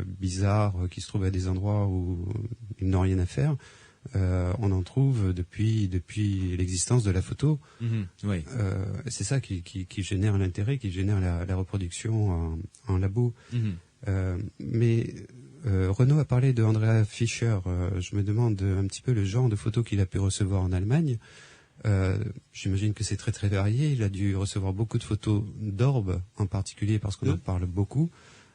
bizarres qui se trouvent à des endroits où ils n'ont rien à faire, on en trouve depuis l'existence de la photo. C'est ça qui génère l'intérêt, qui génère la reproduction en labo. Mais Renaud a parlé de Andrea Fischer. Je me demande un petit peu le genre de photos qu'il a pu recevoir en Allemagne. J'imagine que c'est très très varié. Il a dû recevoir beaucoup de photos d'orbes, en particulier parce qu'on en parle beaucoup.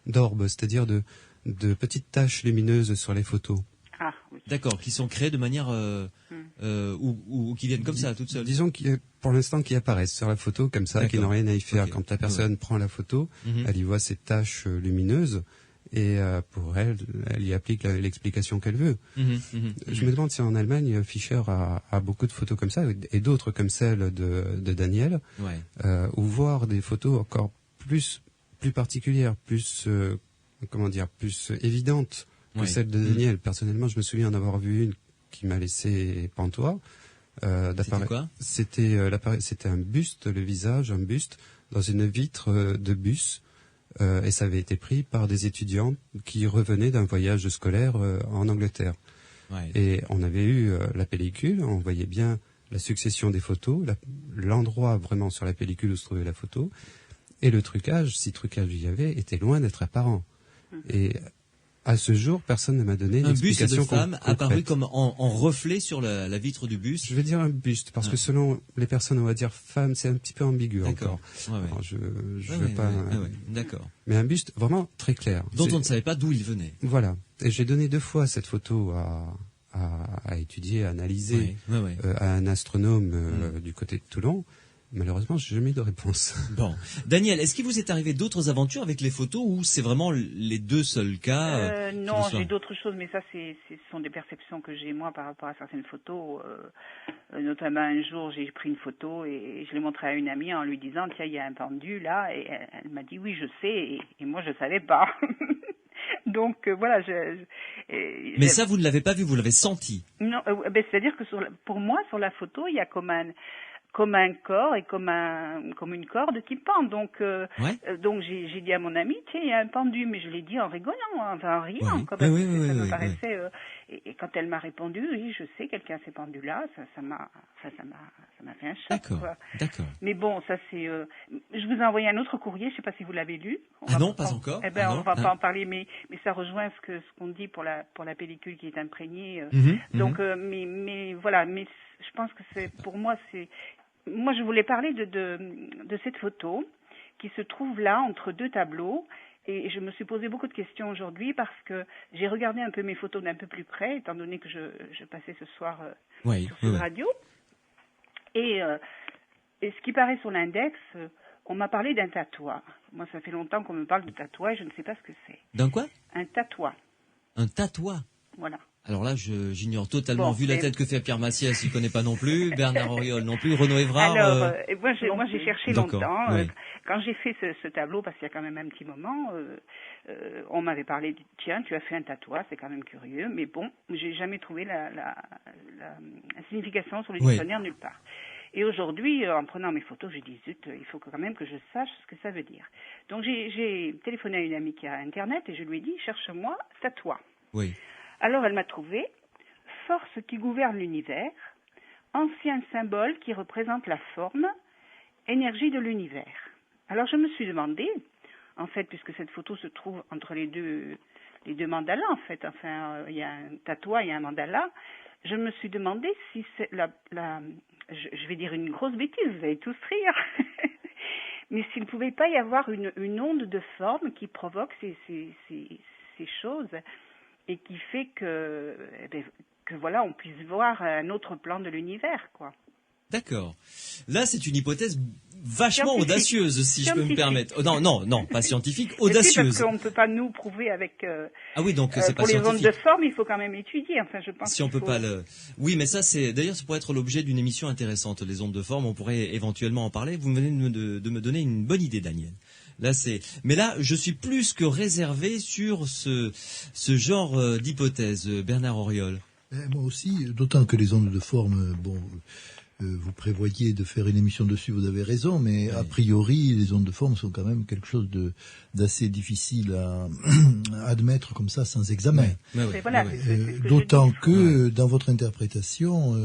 D'orbes, c'est-à-dire de petites taches lumineuses sur les photos.
Ah, oui.
D'accord, qui sont créées de manière ou qui viennent comme ça, toutes seules.
Disons pour l'instant qui apparaissent sur la photo comme ça, qui n'ont rien à y faire. Quand la personne prend la photo, elle y voit ces taches lumineuses. Et pour elle y applique l'explication qu'elle veut. Je me demande si en Allemagne, Fischer a beaucoup de photos comme ça, et d'autres comme celle de Daniel, ou voir des photos encore plus particulières, plus plus évidentes que celle de Daniel. Personnellement, je me souviens en avoir vu une qui m'a laissé pantois.
C'était quoi?
C'était un buste, le visage, un buste, dans une vitre de bus. Et ça avait été pris par des étudiants qui revenaient d'un voyage scolaire en Angleterre. Et on avait eu la pellicule, on voyait bien la succession des photos, l'endroit vraiment sur la pellicule où se trouvait la photo, et le trucage, si trucage il y avait, était loin d'être apparent. Et À ce jour, personne ne m'a donné une explication concrète.
Un buste de femme apparu comme en reflet sur la vitre du buste.
Je vais dire un buste, parce que selon les personnes, on va dire femme, c'est un petit peu ambigu encore.
Ouais.
Alors, je veux pas...
D'accord.
Mais un buste vraiment très clair.
Dont on ne savait pas d'où il venait.
Voilà. Et j'ai donné 2 fois cette photo à étudier, à analyser à un astronome du côté de Toulon. Malheureusement, j'ai jamais eu de réponse.
Bon. Daniel, est-ce qu'il vous est arrivé d'autres aventures avec les photos ou c'est vraiment les 2 seuls cas
Non, j'ai d'autres choses, mais ça, ce sont des perceptions que j'ai moi par rapport à certaines photos. Notamment un jour, j'ai pris une photo et je l'ai montrée à une amie en lui disant « Tiens, il y a un pendu là » et elle m'a dit « Oui, je sais » et moi, je savais pas. Donc voilà.
Mais ça, vous ne l'avez pas vu, vous l'avez senti.
Non, c'est-à-dire que pour moi, sur la photo, il y a comme un corps et comme une corde qui pend. Donc j'ai dit à mon ami, tiens, il y a un pendu, mais je l'ai dit en rigolant, enfin en riant, ça me paraissait. Et quand elle m'a répondu, oui, je sais, quelqu'un s'est pendu là, ça m'a fait un choc.
D'accord.
Mais bon, ça c'est. Je vous ai envoyé un autre courrier, je sais pas si vous l'avez lu.
Non, pas encore.
On va pas en parler, mais ça rejoint ce qu'on dit pour la pellicule qui est imprégnée. Donc, mais voilà, mais je pense que pour moi c'est. Moi, je voulais parler de cette photo qui se trouve là entre 2 tableaux et je me suis posé beaucoup de questions aujourd'hui parce que j'ai regardé un peu mes photos d'un peu plus près étant donné que je passais ce soir sur Sud Radio et ce qui paraît sur l'index, on m'a parlé d'un tatouage. Moi, ça fait longtemps qu'on me parle de tatouage, je ne sais pas ce que c'est.
D'un quoi?
Un tatouage.
Un tatouage?
Voilà.
Alors là, j'ignore totalement. Vu la tête que fait Pierre Massias, il connaît pas non plus. Bernard Auriol non plus. Renaud Évrard.
Alors, moi, j'ai cherché longtemps. Quand j'ai fait ce tableau, parce qu'il y a quand même un petit moment, on m'avait parlé. Tiens, tu as fait un tatouage, c'est quand même curieux. Mais bon, j'ai jamais trouvé la signification sur le dictionnaire nulle part. Et aujourd'hui, en prenant mes photos, j'ai dit zut, il faut quand même que je sache ce que ça veut dire. Donc j'ai téléphoné à une amie qui a Internet et je lui ai dit cherche-moi tatouage.
Oui.
Alors elle m'a trouvé « Force qui gouverne l'univers, ancien symbole qui représente la forme, énergie de l'univers ». Alors je me suis demandé, en fait, puisque cette photo se trouve entre les deux mandalas, en fait, enfin, il y a un tatouage, il y a un mandala, je me suis demandé si c'est je vais dire une grosse bêtise, vous allez tous rire, mais s'il ne pouvait pas y avoir une onde de forme qui provoque ces choses et qui fait que voilà, on puisse voir un autre plan de l'univers, quoi.
D'accord. Là, c'est une hypothèse vachement audacieuse, si je peux me permettre. Non, pas scientifique, audacieuse.
Parce qu'on ne peut pas nous prouver avec.
Ah oui, donc c'est pas
scientifique. Pour les ondes de forme, il faut quand même étudier. Enfin, je pense.
Si on peut pas le. Oui, mais ça, d'ailleurs, ça pourrait être l'objet d'une émission intéressante. Les ondes de forme, on pourrait éventuellement en parler. Vous venez de me donner une bonne idée, Daniel. Mais là, je suis plus que réservé sur ce genre d'hypothèse, Bernard Auriol.
Moi aussi, d'autant que les ondes de forme, vous prévoyez de faire une émission dessus, vous avez raison, mais a priori, les ondes de forme sont quand même quelque chose d'assez difficile à admettre comme ça, sans examen. D'autant que, dans votre interprétation,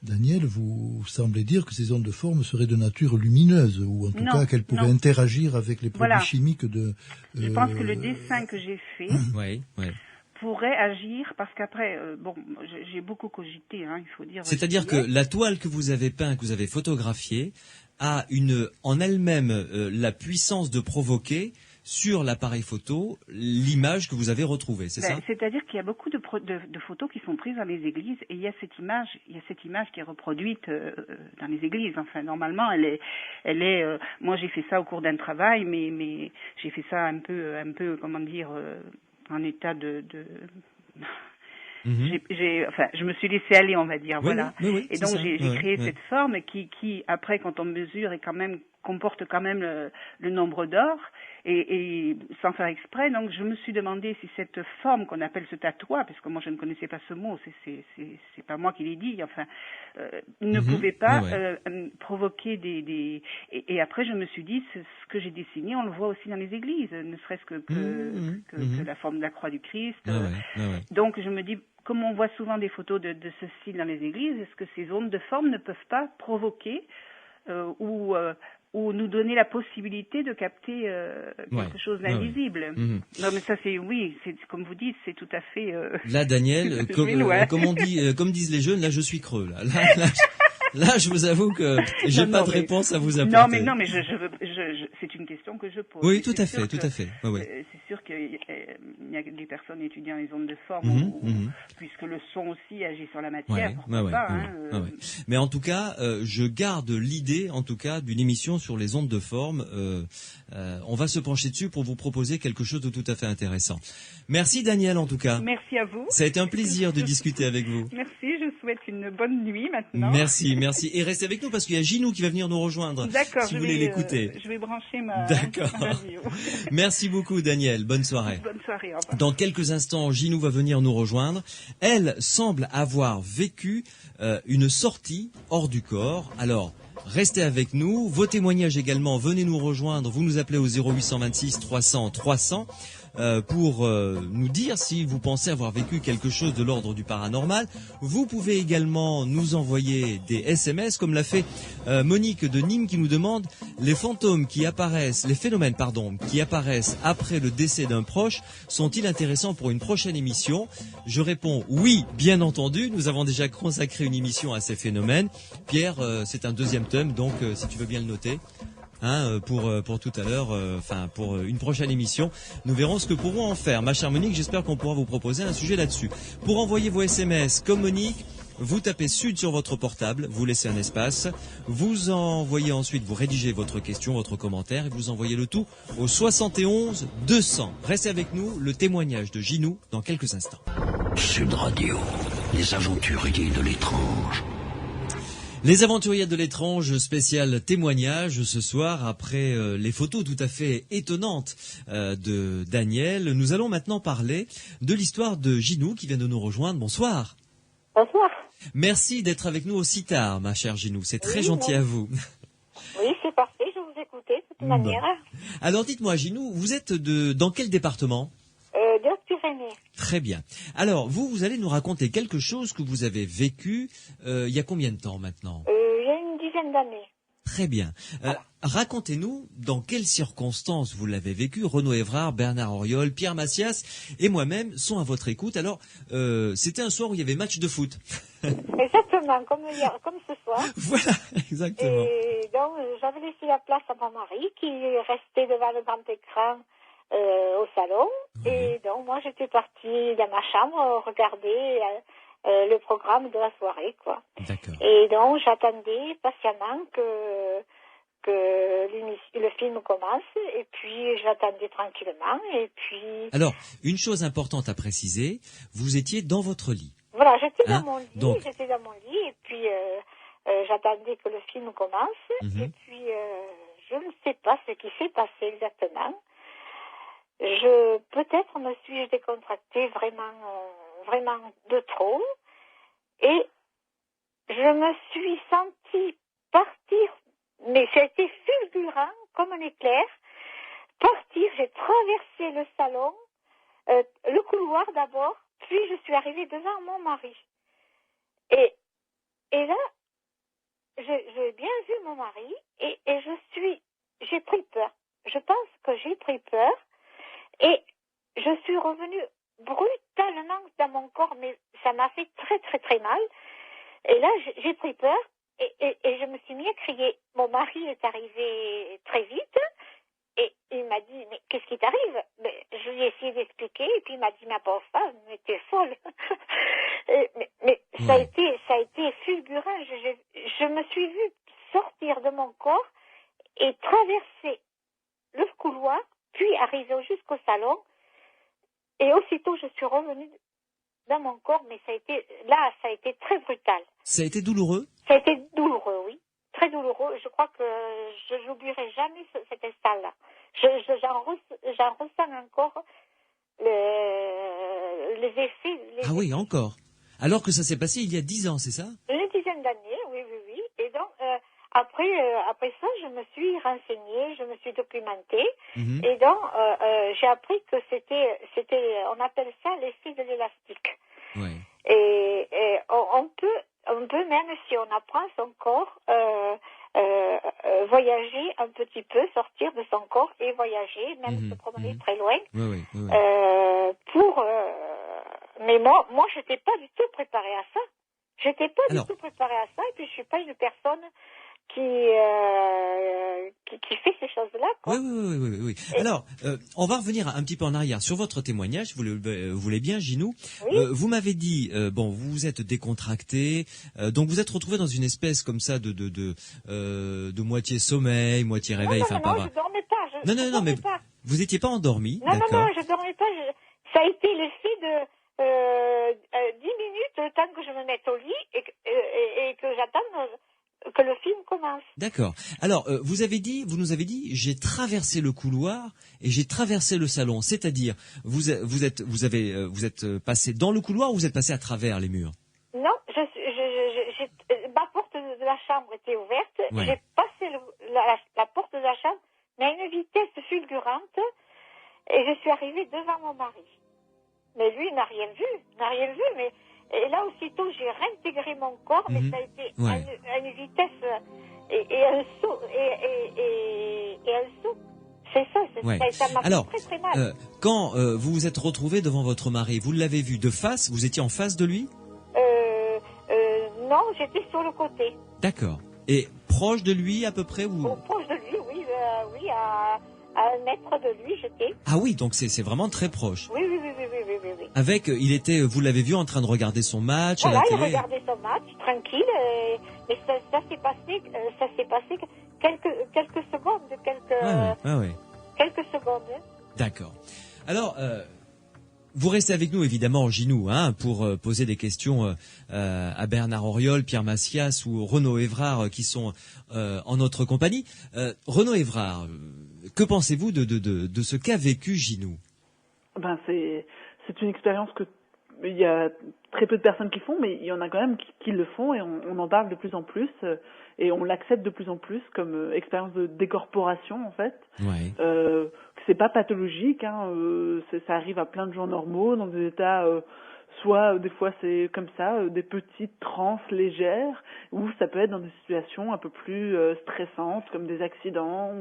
Daniel, vous semblez dire que ces ondes de forme seraient de nature lumineuse, ou en tout cas qu'elles pourraient interagir avec les produits chimiques de...
Je pense que le dessin que j'ai fait pourrait agir, parce qu'après, j'ai beaucoup cogité, il faut dire...
C'est-à-dire que la toile que vous avez peinte, que vous avez photographiée, a en elle-même la puissance de provoquer sur l'appareil photo l'image que vous avez retrouvée, c'est ça?
C'est-à-dire qu'il y a beaucoup de photos qui sont prises dans les églises et il y a cette image qui est reproduite dans les églises. Enfin, normalement, elle est. Moi, j'ai fait ça au cours d'un travail, mais j'ai fait ça un peu, comment dire, en état de. Je me suis laissée aller, on va dire, voilà.
Oui,
et donc j'ai créé cette forme qui, après, quand on mesure, comporte quand même le nombre d'or, et sans faire exprès. Donc je me suis demandé si cette forme qu'on appelle ce tatouage, parce que moi je ne connaissais pas ce mot, c'est pas moi qui l'ai dit, enfin, ne pouvait pas provoquer et après je me suis dit, ce que j'ai dessiné, on le voit aussi dans les églises, ne serait-ce que la forme de la croix du Christ. Donc je me dis, comme on voit souvent des photos de ce style dans les églises, est-ce que ces ondes de forme ne peuvent pas provoquer ou ou nous donner la possibilité de capter quelque chose d'invisible. Non, mais ça c'est comme vous dites, c'est tout à fait.
Là, Daniel, comme disent les jeunes, là je suis creux. Là, je vous avoue que j'ai pas de réponse à vous apporter.
Non, mais c'est une question que je pose.
Oui, tout à fait.
C'est sûr qu'il y a des personnes étudiant les ondes de forme, puisque le son aussi agit sur la matière.
Mais en tout cas, je garde l'idée, en tout cas, d'une émission sur les ondes de forme. On va se pencher dessus pour vous proposer quelque chose de tout à fait intéressant. Merci Daniel, en tout cas.
Merci à vous.
Ça a été un plaisir de discuter avec vous.
Merci, je vous souhaite une bonne nuit maintenant.
Merci. Et restez avec nous parce qu'il y a Ginou qui va venir nous rejoindre.
D'accord.
Si vous voulez l'écouter.
Je vais brancher ma radio.
Merci beaucoup Daniel. Bonne soirée.
Bonne soirée. Au revoir.
Dans quelques instants, Ginou va venir nous rejoindre. Elle semble avoir vécu une sortie hors du corps. Alors, restez avec nous. Vos témoignages également, venez nous rejoindre. Vous nous appelez au 0826 300 300. Pour nous dire si vous pensez avoir vécu quelque chose de l'ordre du paranormal. Vous pouvez également nous envoyer des SMS comme l'a fait Monique de Nîmes qui nous demande les phénomènes qui apparaissent après le décès d'un proche sont-ils intéressants pour une prochaine émission? Je réponds oui, bien entendu. Nous avons déjà consacré une émission à ces phénomènes. Pierre, c'est un deuxième thème, donc si tu veux bien le noter. Pour tout à l'heure, pour une prochaine émission, nous verrons ce que pourront en faire. Ma chère Monique, j'espère qu'on pourra vous proposer un sujet là-dessus. Pour envoyer vos SMS comme Monique, vous tapez Sud sur votre portable, vous laissez un espace, vous envoyez ensuite, vous rédigez votre question, votre commentaire et vous envoyez le tout au 71 200. Restez avec nous, le témoignage de Ginou dans quelques instants.
Sud Radio, les aventuriers de l'étrange.
Les aventuriers de l'étrange, spécial témoignage ce soir après les photos tout à fait étonnantes de Daniel. Nous allons maintenant parler de l'histoire de Ginou qui vient de nous rejoindre. Bonsoir.
Bonsoir.
Merci d'être avec nous aussi tard, ma chère Ginou. C'est très gentil à vous.
Oui, c'est parfait. Je vous écoutais de toute manière.
Alors dites-moi, Ginou, vous êtes dans quel département ?
De Pyrénées.
Très bien. Alors, vous allez nous raconter quelque chose que vous avez vécu il y a combien de temps maintenant ?
Il y a une dizaine d'années.
Très bien. Racontez-nous dans quelles circonstances vous l'avez vécu. Renaud Évrard, Bernard Auriol, Pierre Massias et moi-même sont à votre écoute. Alors, c'était un soir où il y avait match de foot.
Exactement, comme ce soir.
Voilà, exactement.
Et donc, j'avais laissé la place à mon mari qui restait devant le grand écran au salon. Oui. Et donc, moi, j'étais partie dans ma chambre regarder le programme de la soirée, quoi.
D'accord.
Et donc, j'attendais patiemment que le film commence, et puis j'attendais tranquillement, et puis...
Alors, une chose importante à préciser, vous étiez dans votre lit.
Voilà, j'étais dans mon lit, et puis j'attendais que le film commence, et puis je ne sais pas ce qui s'est passé exactement. Peut-être me suis-je décontractée vraiment de trop, et je me suis sentie partir, mais c'était fulgurant comme un éclair. Partir, j'ai traversé le salon, le couloir d'abord, puis je suis arrivée devant mon mari. Et là, j'ai bien vu mon mari, et j'ai pris peur. Je pense que j'ai pris peur. Et je suis revenue brutalement dans mon corps, mais ça m'a fait très très très mal. Et là, j'ai pris peur et je me suis mis à crier. Mon mari est arrivé très vite et il m'a dit, mais qu'est-ce qui t'arrive? Je lui ai essayé d'expliquer et puis il m'a dit, ma pauvre femme, mais t'es folle. mais ça a été fulgurant. Je me suis vue sortir de mon corps et traverser le couloir, puis arriver jusqu'au salon, et aussitôt je suis revenue dans mon corps, mais ça a été très brutal.
Ça a été douloureux?
Ça a été douloureux, oui. Très douloureux. Je crois que je n'oublierai jamais cet instant-là. J'en ressens encore les effets.
Ah oui, encore? Alors que ça s'est passé il y a 10 ans, c'est ça?
Une dizaine d'années, oui. Et donc, après ça, je me suis renseignée, je me suis documentée, et donc j'ai appris que c'était, on appelle ça l'effet de l'élastique.
Ouais.
Et on peut même si on apprend son corps voyager un petit peu, sortir de son corps et voyager, même se promener très loin.
Oui.
Mais moi, j'étais pas du tout préparée à ça. J'étais pas du tout préparée à ça, et puis je suis pas une personne qui fait ces choses-là, quoi.
Oui. Alors, on va revenir un petit peu en arrière sur votre témoignage. Vous le voulez bien, Ginou.
Oui.
Vous m'avez dit, vous vous êtes décontracté, donc vous êtes retrouvé dans une espèce comme ça de moitié sommeil, moitié réveil.
Non, je dormais pas.
Non, mais vous étiez pas endormi.
Non, je dormais pas. Ça a été l'effet de 10 minutes, le temps que je me mette au lit et que j'attende que le film commence.
D'accord. Alors, vous nous avez dit, j'ai traversé le couloir et j'ai traversé le salon. C'est-à-dire, vous êtes passé dans le couloir ou vous êtes passé à travers les murs?
Non, ma porte de la chambre était ouverte. Ouais. J'ai passé la porte de la chambre, mais à une vitesse fulgurante, et je suis arrivée devant mon mari. Mais lui, il n'a rien vu, mais et là, aussitôt, j'ai réintégré mon corps, mais ça a été à une vitesse et un saut. C'est ça, ça m'a fait très très mal.
Quand vous vous êtes retrouvé devant votre mari, vous l'avez vu de face? Vous étiez en face de lui?
Non, j'étais sur le côté.
D'accord. Et proche de lui à peu près
Proche de lui, oui, à 1 mètre de lui, j'étais.
Ah oui, donc c'est vraiment très proche.
Oui.
Avec, vous l'avez vu en train de regarder son match
voilà,
à la télé.
Il regardait son match, tranquille, mais ça s'est passé quelques secondes, quelques secondes.
D'accord. Alors, vous restez avec nous évidemment, Ginou, pour poser des questions à Bernard Auriol, Pierre Massias ou Renaud Évrard qui sont en notre compagnie. Renaud Évrard, que pensez-vous de ce qu'a vécu Ginou?
C'est une expérience que il y a très peu de personnes qui font, mais il y en a quand même qui le font, et on en parle de plus en plus, et on l'accepte de plus en plus comme expérience de décorporation en fait.
Ouais.
C'est pas pathologique, ça arrive à plein de gens normaux dans des états, soit des fois c'est comme ça, des petites transes légères, ou ça peut être dans des situations un peu plus stressantes comme des accidents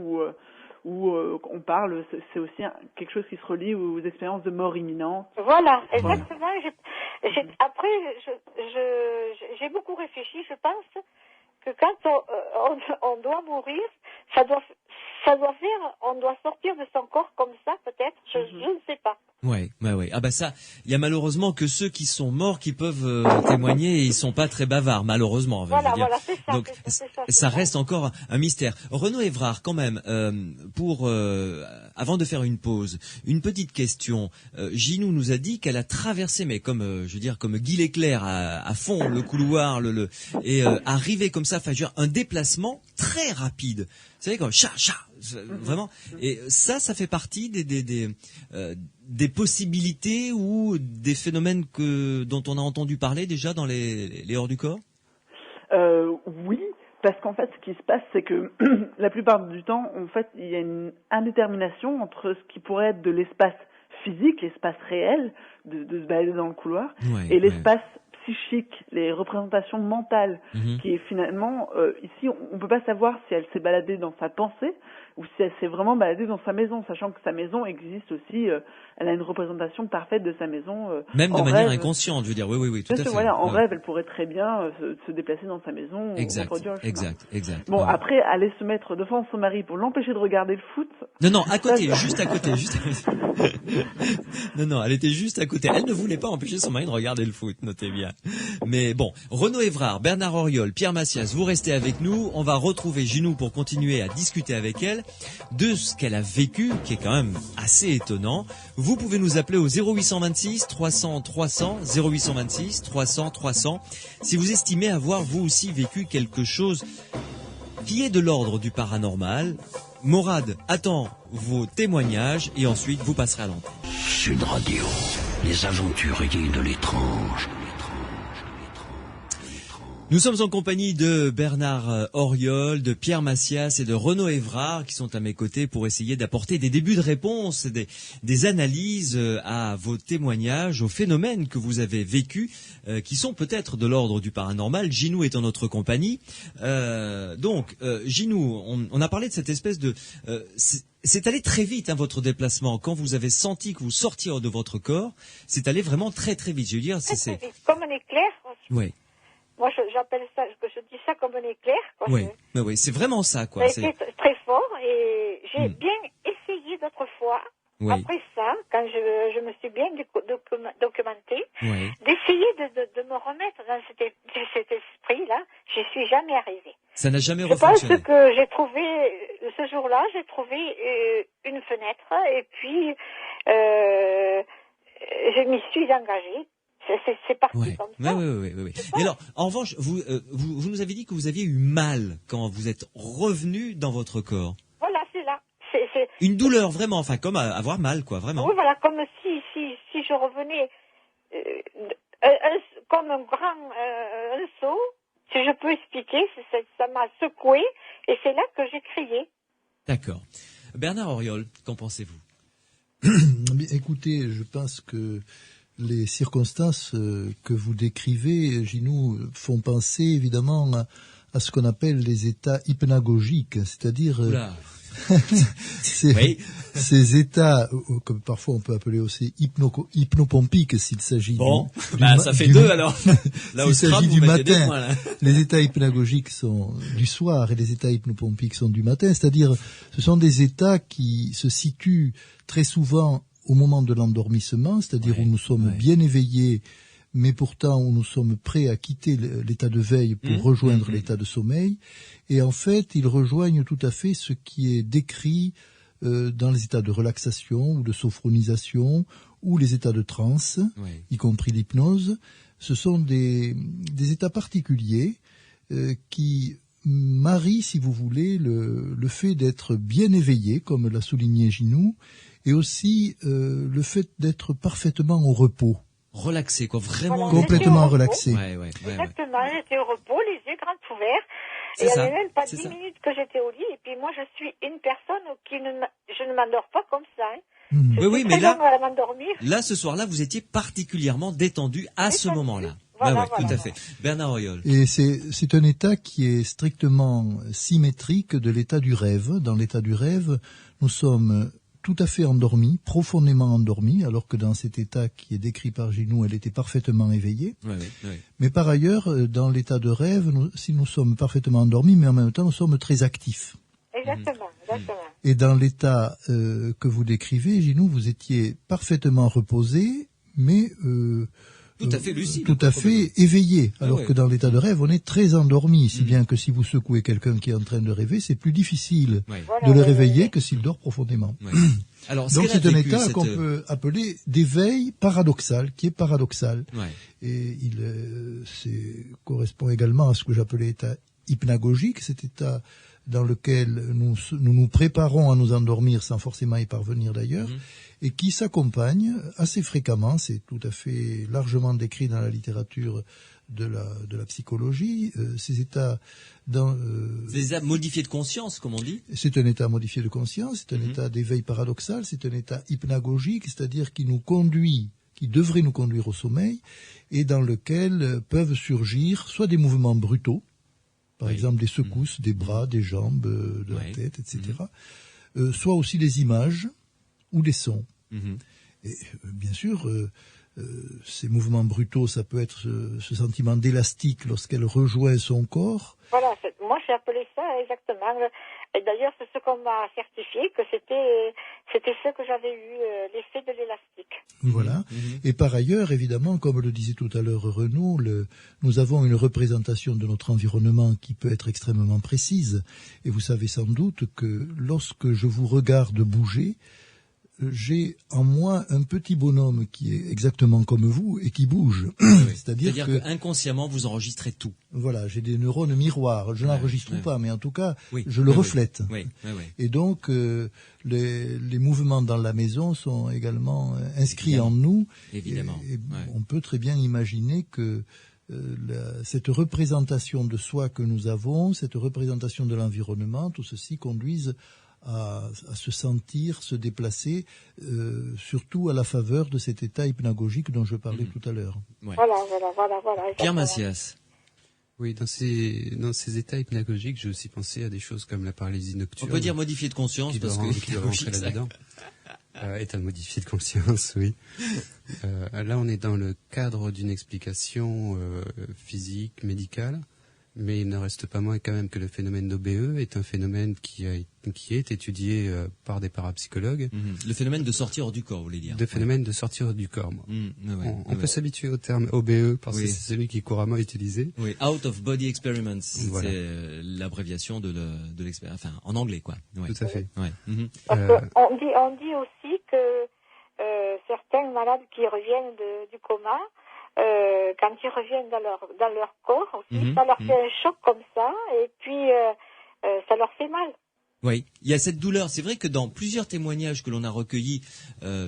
où on parle, c'est aussi quelque chose qui se relie aux expériences de mort imminente.
Voilà, exactement. Après, j'ai beaucoup réfléchi. Je pense que quand on doit mourir, ça doit faire, on doit sortir de son corps comme ça, peut-être. Je ne sais pas.
Ouais. Ah bah ça, il y a malheureusement que ceux qui sont morts qui peuvent témoigner, et ils sont pas très bavards, malheureusement.
Voilà, c'est ça.
Donc ça reste encore un mystère. Renaud Évrard, quand même, avant de faire une pause, une petite question. Ginou nous a dit qu'elle a traversé, mais comme Guy Leclerc à fond le couloir, et arrivé comme ça, un déplacement très rapide. Vous savez, comme vraiment. Et ça fait partie des possibilités ou des phénomènes dont on a entendu parler déjà dans les hors du corps?
Oui, parce qu'en fait, ce qui se passe, c'est que la plupart du temps, en fait, il y a une indétermination entre ce qui pourrait être de l'espace physique, l'espace réel, de se balader dans le couloir, et l'espace psychique, les représentations mentales, qui est finalement, ici, on peut pas savoir si elle s'est baladée dans sa pensée ou si elle s'est vraiment baladée dans sa maison, sachant que sa maison existe aussi, elle a une représentation parfaite de sa maison.
Même de manière inconsciente, je veux dire, oui, tout à fait.
Voilà, en rêve, elle pourrait très bien se déplacer dans sa maison.
Exact.
Bon, après, aller se mettre devant son mari pour l'empêcher de regarder le foot.
Non, juste à côté. Non, elle était juste à côté. Elle ne voulait pas empêcher son mari de regarder le foot, notez bien. Mais bon, Renaud Évrard, Bernard Auriol, Pierre Massias, vous restez avec nous. On va retrouver Ginou pour continuer à discuter avec elle de ce qu'elle a vécu, qui est quand même assez étonnant. Vous pouvez nous appeler au 0826 300 300, 0826 300 300, si vous estimez avoir vous aussi vécu quelque chose qui est de l'ordre du paranormal. Morad attend vos témoignages et ensuite vous passerez à l'antenne.
Sud Radio, les aventuriers de l'étrange.
Nous sommes en compagnie de Bernard Auriol, de Pierre Massias et de Renaud Évrard qui sont à mes côtés pour essayer d'apporter des débuts de réponse, des analyses à vos témoignages, aux phénomènes que vous avez vécus, qui sont peut-être de l'ordre du paranormal. Ginou est en notre compagnie. Donc, Ginou, on a parlé de cette espèce de... c'est allé très vite, hein, votre déplacement. Quand vous avez senti que vous sortiez de votre corps, c'est allé vraiment très très vite. Je veux dire,
très vite. Comme un éclair.
Oui.
Moi, j'appelle ça, je dis ça comme un éclair. Quoi.
Oui, mais oui, c'est vraiment ça, quoi.
Ça a été très fort et j'ai bien essayé d'autres fois. Oui. Après ça, quand je me suis bien documentée, d'essayer de me remettre dans cet esprit-là, j'y suis jamais arrivée.
Ça n'a jamais refonctionné.
Je pense que j'ai trouvé, ce jour-là, j'ai trouvé une fenêtre et puis je m'y suis engagée. C'est parti comme ça.
Oui. Et alors, en revanche, vous nous avez dit que vous aviez eu mal quand vous êtes revenu dans votre corps.
Voilà, c'est là.
Une douleur, vraiment, enfin, comme avoir mal, quoi, vraiment.
Oui, voilà, comme si je revenais comme un grand un saut, si je peux expliquer, ça m'a secoué, et c'est là que j'ai crié.
D'accord. Bernard Auriol, qu'en pensez-vous?
Écoutez, je pense que les circonstances que vous décrivez, Ginou, font penser évidemment à ce qu'on appelle les états hypnagogiques, c'est-à-dire ces états que parfois on peut appeler aussi hypnopompiques s'il s'agit
ça fait deux alors.
Là s'il s'agit du matin, les états hypnagogiques sont du soir et les états hypnopompiques sont du matin, c'est-à-dire ce sont des états qui se situent très souvent au moment de l'endormissement, c'est-à-dire où nous sommes bien éveillés, mais pourtant où nous sommes prêts à quitter l'état de veille pour rejoindre l'état de sommeil. Et en fait, ils rejoignent tout à fait ce qui est décrit dans les états de relaxation ou de sophronisation ou les états de transe, y compris l'hypnose. Ce sont des états particuliers qui marient, si vous voulez, le fait d'être bien éveillé, comme l'a souligné Ginou, et aussi le fait d'être parfaitement au repos.
Relaxé, quoi, vraiment.
Complètement relaxé.
Exactement, j'étais au repos, les yeux grands ouverts. Et il n'y avait même pas 10 minutes que j'étais au lit. Et puis moi, je suis une personne je ne m'endors pas comme ça. Hein.
Oui, mais là, ce soir-là, vous étiez particulièrement détendu à ce moment-là. Voilà. Tout à fait. Bernard Auriol.
Et c'est un état qui est strictement symétrique de l'état du rêve. Dans l'état du rêve, nous sommes tout à fait endormie, profondément endormie, alors que dans cet état qui est décrit par Ginou, elle était parfaitement éveillée. Mais par ailleurs, dans l'état de rêve, nous sommes parfaitement endormis, mais en même temps, nous sommes très actifs.
Exactement.
Et dans l'état que vous décrivez, Ginou, vous étiez parfaitement reposé, mais
tout à fait lucide,
tout à fait éveillé, alors que dans l'état de rêve, on est très endormi, si bien que si vous secouez quelqu'un qui est en train de rêver, c'est plus difficile de le réveiller que s'il dort profondément.
Alors,
donc c'est un état qu'on peut appeler d'éveil paradoxal, qui est paradoxal. Et correspond également à ce que j'appelais état hypnagogique, cet état dans lequel nous nous préparons à nous endormir sans forcément y parvenir d'ailleurs, et qui s'accompagne assez fréquemment, c'est tout à fait largement décrit dans la littérature de la psychologie, ces états
des états modifiés de conscience, comme on dit.
C'est un état modifié de conscience, c'est un état d'éveil paradoxal, c'est un état hypnagogique, c'est-à-dire qui devrait nous conduire au sommeil, et dans lequel peuvent surgir soit des mouvements brutaux, par exemple des secousses des bras, des jambes, de la tête, etc. Soit aussi des images ou des sons. Et bien sûr, ces mouvements brutaux, ça peut être ce sentiment d'élastique lorsqu'elle rejoint son corps.
Voilà, moi j'ai appelé ça exactement. Et d'ailleurs, c'est ce qu'on m'a certifié, que c'était ce que j'avais eu, l'effet de l'élastique.
Voilà. Et par ailleurs, évidemment, comme le disait tout à l'heure Renaud, nous avons une représentation de notre environnement qui peut être extrêmement précise. Et vous savez sans doute que lorsque je vous regarde bouger, j'ai en moi un petit bonhomme qui est exactement comme vous et qui bouge. C'est-à-dire
que inconsciemment vous enregistrez tout.
Voilà, j'ai des neurones miroirs. Je n'enregistre pas, mais en tout cas, je le reflète. Et donc, les mouvements dans la maison sont également inscrits en nous.
Évidemment.
Et on peut très bien imaginer que cette représentation de soi que nous avons, cette représentation de l'environnement, tout ceci conduise à se sentir, se déplacer, surtout à la faveur de cet état hypnagogique dont je parlais tout à l'heure.
Ouais. Voilà.
Pierre Macias.
Oui, dans ces états hypnagogiques, j'ai aussi pensé à des choses comme la paralysie nocturne.
On peut dire modifié de conscience parce que
qui doit rentrer là-dedans. État modifié de conscience, oui. Là, on est dans le cadre d'une explication physique, médicale, mais il ne reste pas moins quand même que le phénomène d'OBE est un phénomène qui est étudié par des parapsychologues.
Le phénomène de sortir hors du corps, vous voulez dire.
Le phénomène de sortir hors du corre. On peut s'abituer au terme OBE parce que c'est celui qui est couramment utilisé.
Oui, Out of Body Experiments, voilà. C'est l'abréviation de l'expérience, enfin en anglais quoi. Ouais.
Tout à fait.
Ouais.
Parce qu'on dit aussi que certains malades qui reviennent du coma, quand ils reviennent dans leur corps aussi, ça leur fait un choc comme ça, et puis ça leur fait mal.
Oui, il y a cette douleur. C'est vrai que dans plusieurs témoignages que l'on a recueillis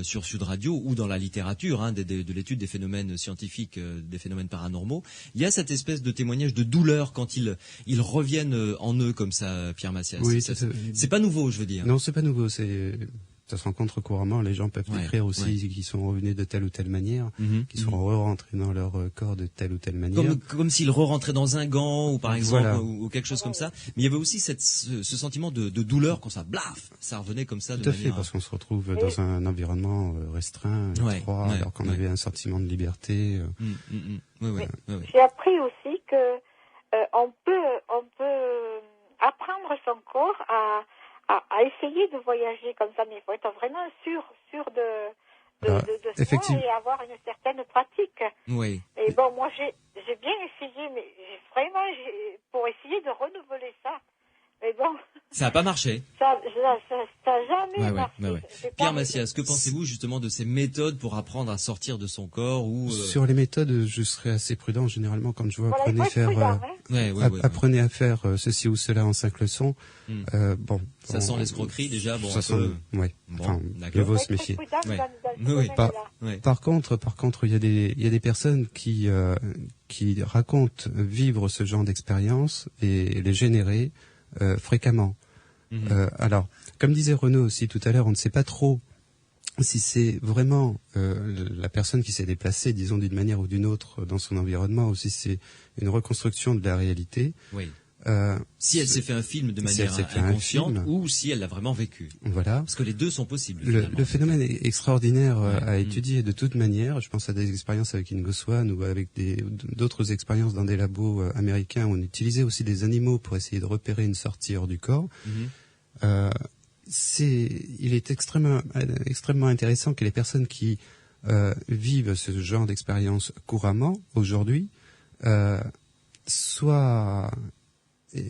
sur Sud Radio ou dans la littérature de l'étude des phénomènes scientifiques, des phénomènes paranormaux, il y a cette espèce de témoignage de douleur quand ils reviennent en eux comme ça, Pierre Macias.
Oui,
c'est pas nouveau, je veux dire.
Non, c'est pas nouveau. Ça se rencontre couramment. Les gens peuvent écrire aussi qu'ils sont revenus de telle ou telle manière, qu'ils sont re-rentrés dans leur corps de telle ou telle manière.
Comme s'ils re-rentraient dans un gant ou par exemple ou quelque chose comme ça. Mais il y avait aussi ce sentiment de douleur quand ça blaf, ça revenait comme ça.
Tout à fait, parce qu'on se retrouve dans un environnement restreint, étroit, alors qu'on avait un sentiment de liberté.
J'ai appris aussi que on peut apprendre son corps à essayer de voyager comme ça, mais il faut être vraiment sûr de soi et avoir une certaine pratique.
Oui.
Et bon, moi j'ai bien essayé, mais pour essayer de renouveler ça. Mais bon.
Ça n'a pas marché.
Ça n'a jamais marché.
Pierre Macias, que pensez-vous justement de ces méthodes pour apprendre à sortir de son corps ou
Sur les méthodes, je serais assez prudent généralement quand je vois apprenez à faire ceci ou cela en 5 leçons.
Ça sent l'escroquerie déjà.
Ça sent. Il vaut se méfier. Par contre, il y a des personnes qui racontent vivre ce genre d'expérience et les générer fréquemment. Alors, comme disait Renaud aussi tout à l'heure, on ne sait pas trop si c'est vraiment la personne qui s'est déplacée, disons d'une manière ou d'une autre dans son environnement, ou si c'est une reconstruction de la réalité.
Oui. Si elle s'est fait un film de manière inconsciente ou si elle l'a vraiment vécu.
Voilà.
Parce que les deux sont possibles.
Le phénomène est extraordinaire à étudier de toute manière. Je pense à des expériences avec Ingo Swann ou avec d'autres expériences dans des labos américains où on utilisait aussi des animaux pour essayer de repérer une sortie hors du corps. Il est extrêmement intéressant que les personnes qui vivent ce genre d'expérience couramment aujourd'hui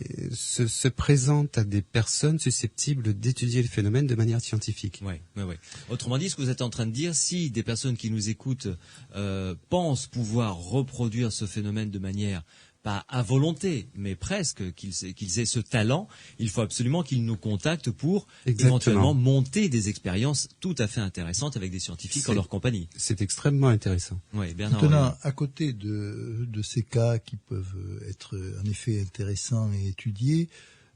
se présentent à des personnes susceptibles d'étudier le phénomène de manière scientifique.
Oui. Autrement dit, ce que vous êtes en train de dire, si des personnes qui nous écoutent pensent pouvoir reproduire ce phénomène de manière pas à volonté, mais presque, qu'ils aient ce talent, il faut absolument qu'ils nous contactent pour éventuellement monter des expériences tout à fait intéressantes avec des scientifiques en leur compagnie.
C'est extrêmement intéressant.
Oui, Bernard.
Maintenant, à côté de ces cas qui peuvent être en effet intéressants et étudiés,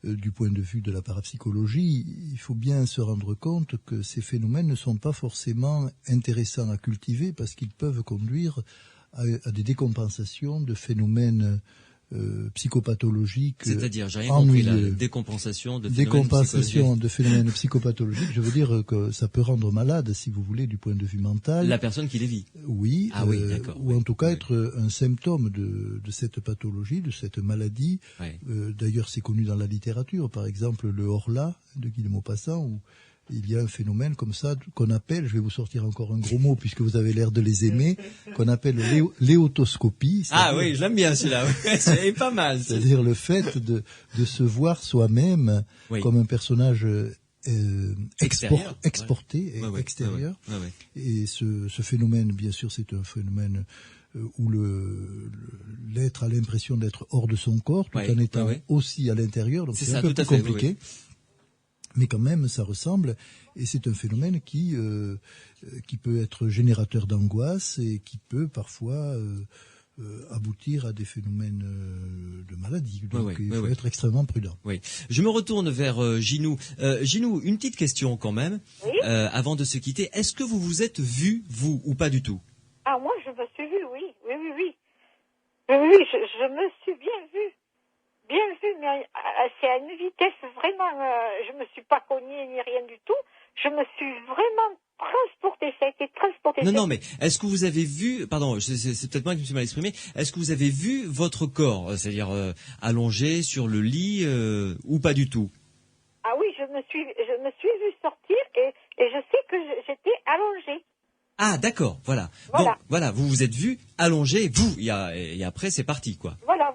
du point de vue de la parapsychologie, il faut bien se rendre compte que ces phénomènes ne sont pas forcément intéressants à cultiver parce qu'ils peuvent conduire à des décompensations de phénomènes psychopathologiques.
C'est-à-dire, j'ai rien compris, la décompensation de
phénomènes psychopathologiques. Je veux dire que ça peut rendre malade, si vous voulez, du point de vue mental.
La personne qui les vit.
Oui. D'accord. Ou en tout cas être un symptôme de cette pathologie, de cette maladie. D'ailleurs, c'est connu dans la littérature. Par exemple, le Horla de Guy de Maupassant, où il y a un phénomène comme ça qu'on appelle, je vais vous sortir encore un gros mot puisque vous avez l'air de les aimer, qu'on appelle l'éotoscopie.
Ah oui, je l'aime bien celui-là, c'est pas mal.
C'est-à-dire le fait de se voir soi-même comme un personnage exporté, extérieur. Et ce phénomène, bien sûr, c'est un phénomène où l'être a l'impression d'être hors de son corps, tout en étant aussi à l'intérieur, donc c'est un peu plus compliqué. Mais quand même, ça ressemble, et c'est un phénomène qui peut être générateur d'angoisse et qui peut parfois aboutir à des phénomènes de maladie. Donc il faut être extrêmement prudent.
Oui. Je me retourne vers Ginou. Ginou, une petite question quand même, avant de se quitter. Est-ce que vous vous êtes vu, vous, ou pas du tout?
Ah, moi, je me suis vue, oui. Oui, je me suis bien vue. Bien vue, mais c'est à une vitesse vraiment... je me suis pas cognée ni rien du tout. Je me suis vraiment transportée, ça a été transporté.
Non, mais est-ce que vous avez vu... Pardon, c'est peut-être moi qui me suis mal exprimé. Est-ce que vous avez vu votre corps, c'est-à-dire allongé sur le lit, ou pas du tout?
Ah oui, je me suis vue sortir et je sais que j'étais allongée.
Ah, d'accord, voilà. Bon, voilà, vous vous êtes vu allongé, vous, et après c'est parti, quoi.
Voilà.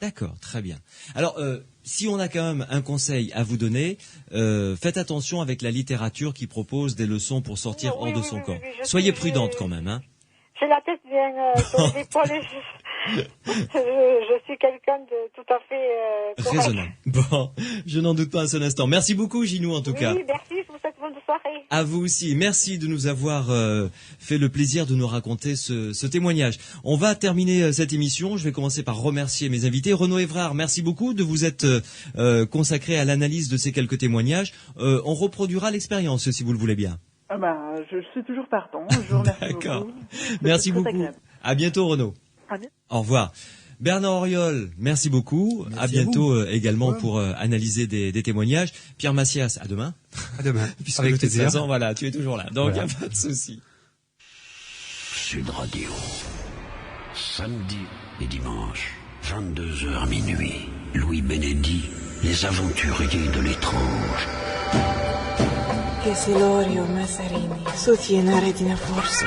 D'accord, très bien. Alors, si on a quand même un conseil à vous donner, faites attention avec la littérature qui propose des leçons pour sortir hors de son corps. Soyez prudente quand même, hein.
J'ai la tête bien sur les épaules. Je suis quelqu'un de tout à fait
raisonnable. Bon, je n'en doute pas un seul instant. Merci beaucoup, Ginou, en tout cas.
Oui, merci, je vous souhaite bonne soirée.
À vous aussi. Merci de nous avoir fait le plaisir de nous raconter ce témoignage. On va terminer cette émission. Je vais commencer par remercier mes invités. Renaud Évrard, merci beaucoup de vous être consacré à l'analyse de ces quelques témoignages. On reproduira l'expérience, si vous le voulez bien.
Ah bah, je suis toujours partant. Je vous remercie beaucoup.
Merci beaucoup. Agréable. À bientôt, Renaud. Au revoir. Bernard Auriol, merci beaucoup. Merci à bientôt également pour analyser des témoignages. Pierre Macias, à demain.
À demain.
Avec tes 16 ans, voilà, tu es toujours là. Donc, il n'y a pas de souci.
Sud Radio. Samedi et dimanche, 22h minuit. Louis Benendi, les aventuriers de l'étrange.
Che Silorio Massarini, soutiene Retina Forza.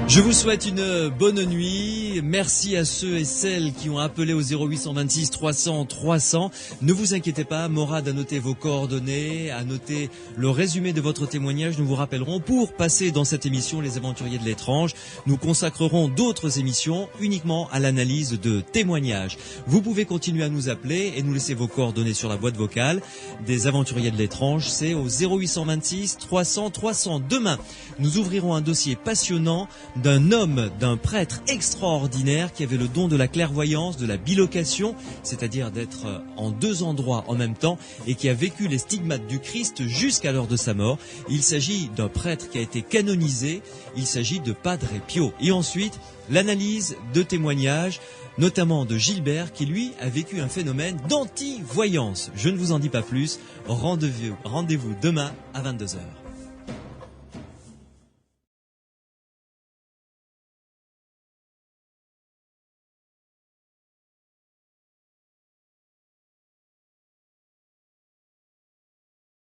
Je vous souhaite une bonne nuit. Merci à ceux et celles qui ont appelé au 0826 300 300. Ne vous inquiétez pas, Morad a noté vos coordonnées, a noté le résumé de votre témoignage. Nous vous rappellerons pour passer dans cette émission Les Aventuriers de l'étrange. Nous consacrerons d'autres émissions uniquement à l'analyse de témoignages. Vous pouvez continuer à nous appeler et nous laisser vos coordonnées sur la boîte vocale des Aventuriers de l'étrange. C'est au 0826 300 300. Demain, nous ouvrirons un dossier passionnant d'un homme, d'un prêtre extraordinaire qui avait le don de la clairvoyance, de la bilocation, c'est-à-dire d'être en deux endroits en même temps et qui a vécu les stigmates du Christ jusqu'à l'heure de sa mort. Il s'agit d'un prêtre qui a été canonisé, il s'agit de Padre Pio. Et ensuite, l'analyse de témoignages, notamment de Gilbert qui lui a vécu un phénomène d'anti-voyance. Je ne vous en dis pas plus, rendez-vous demain à 22h.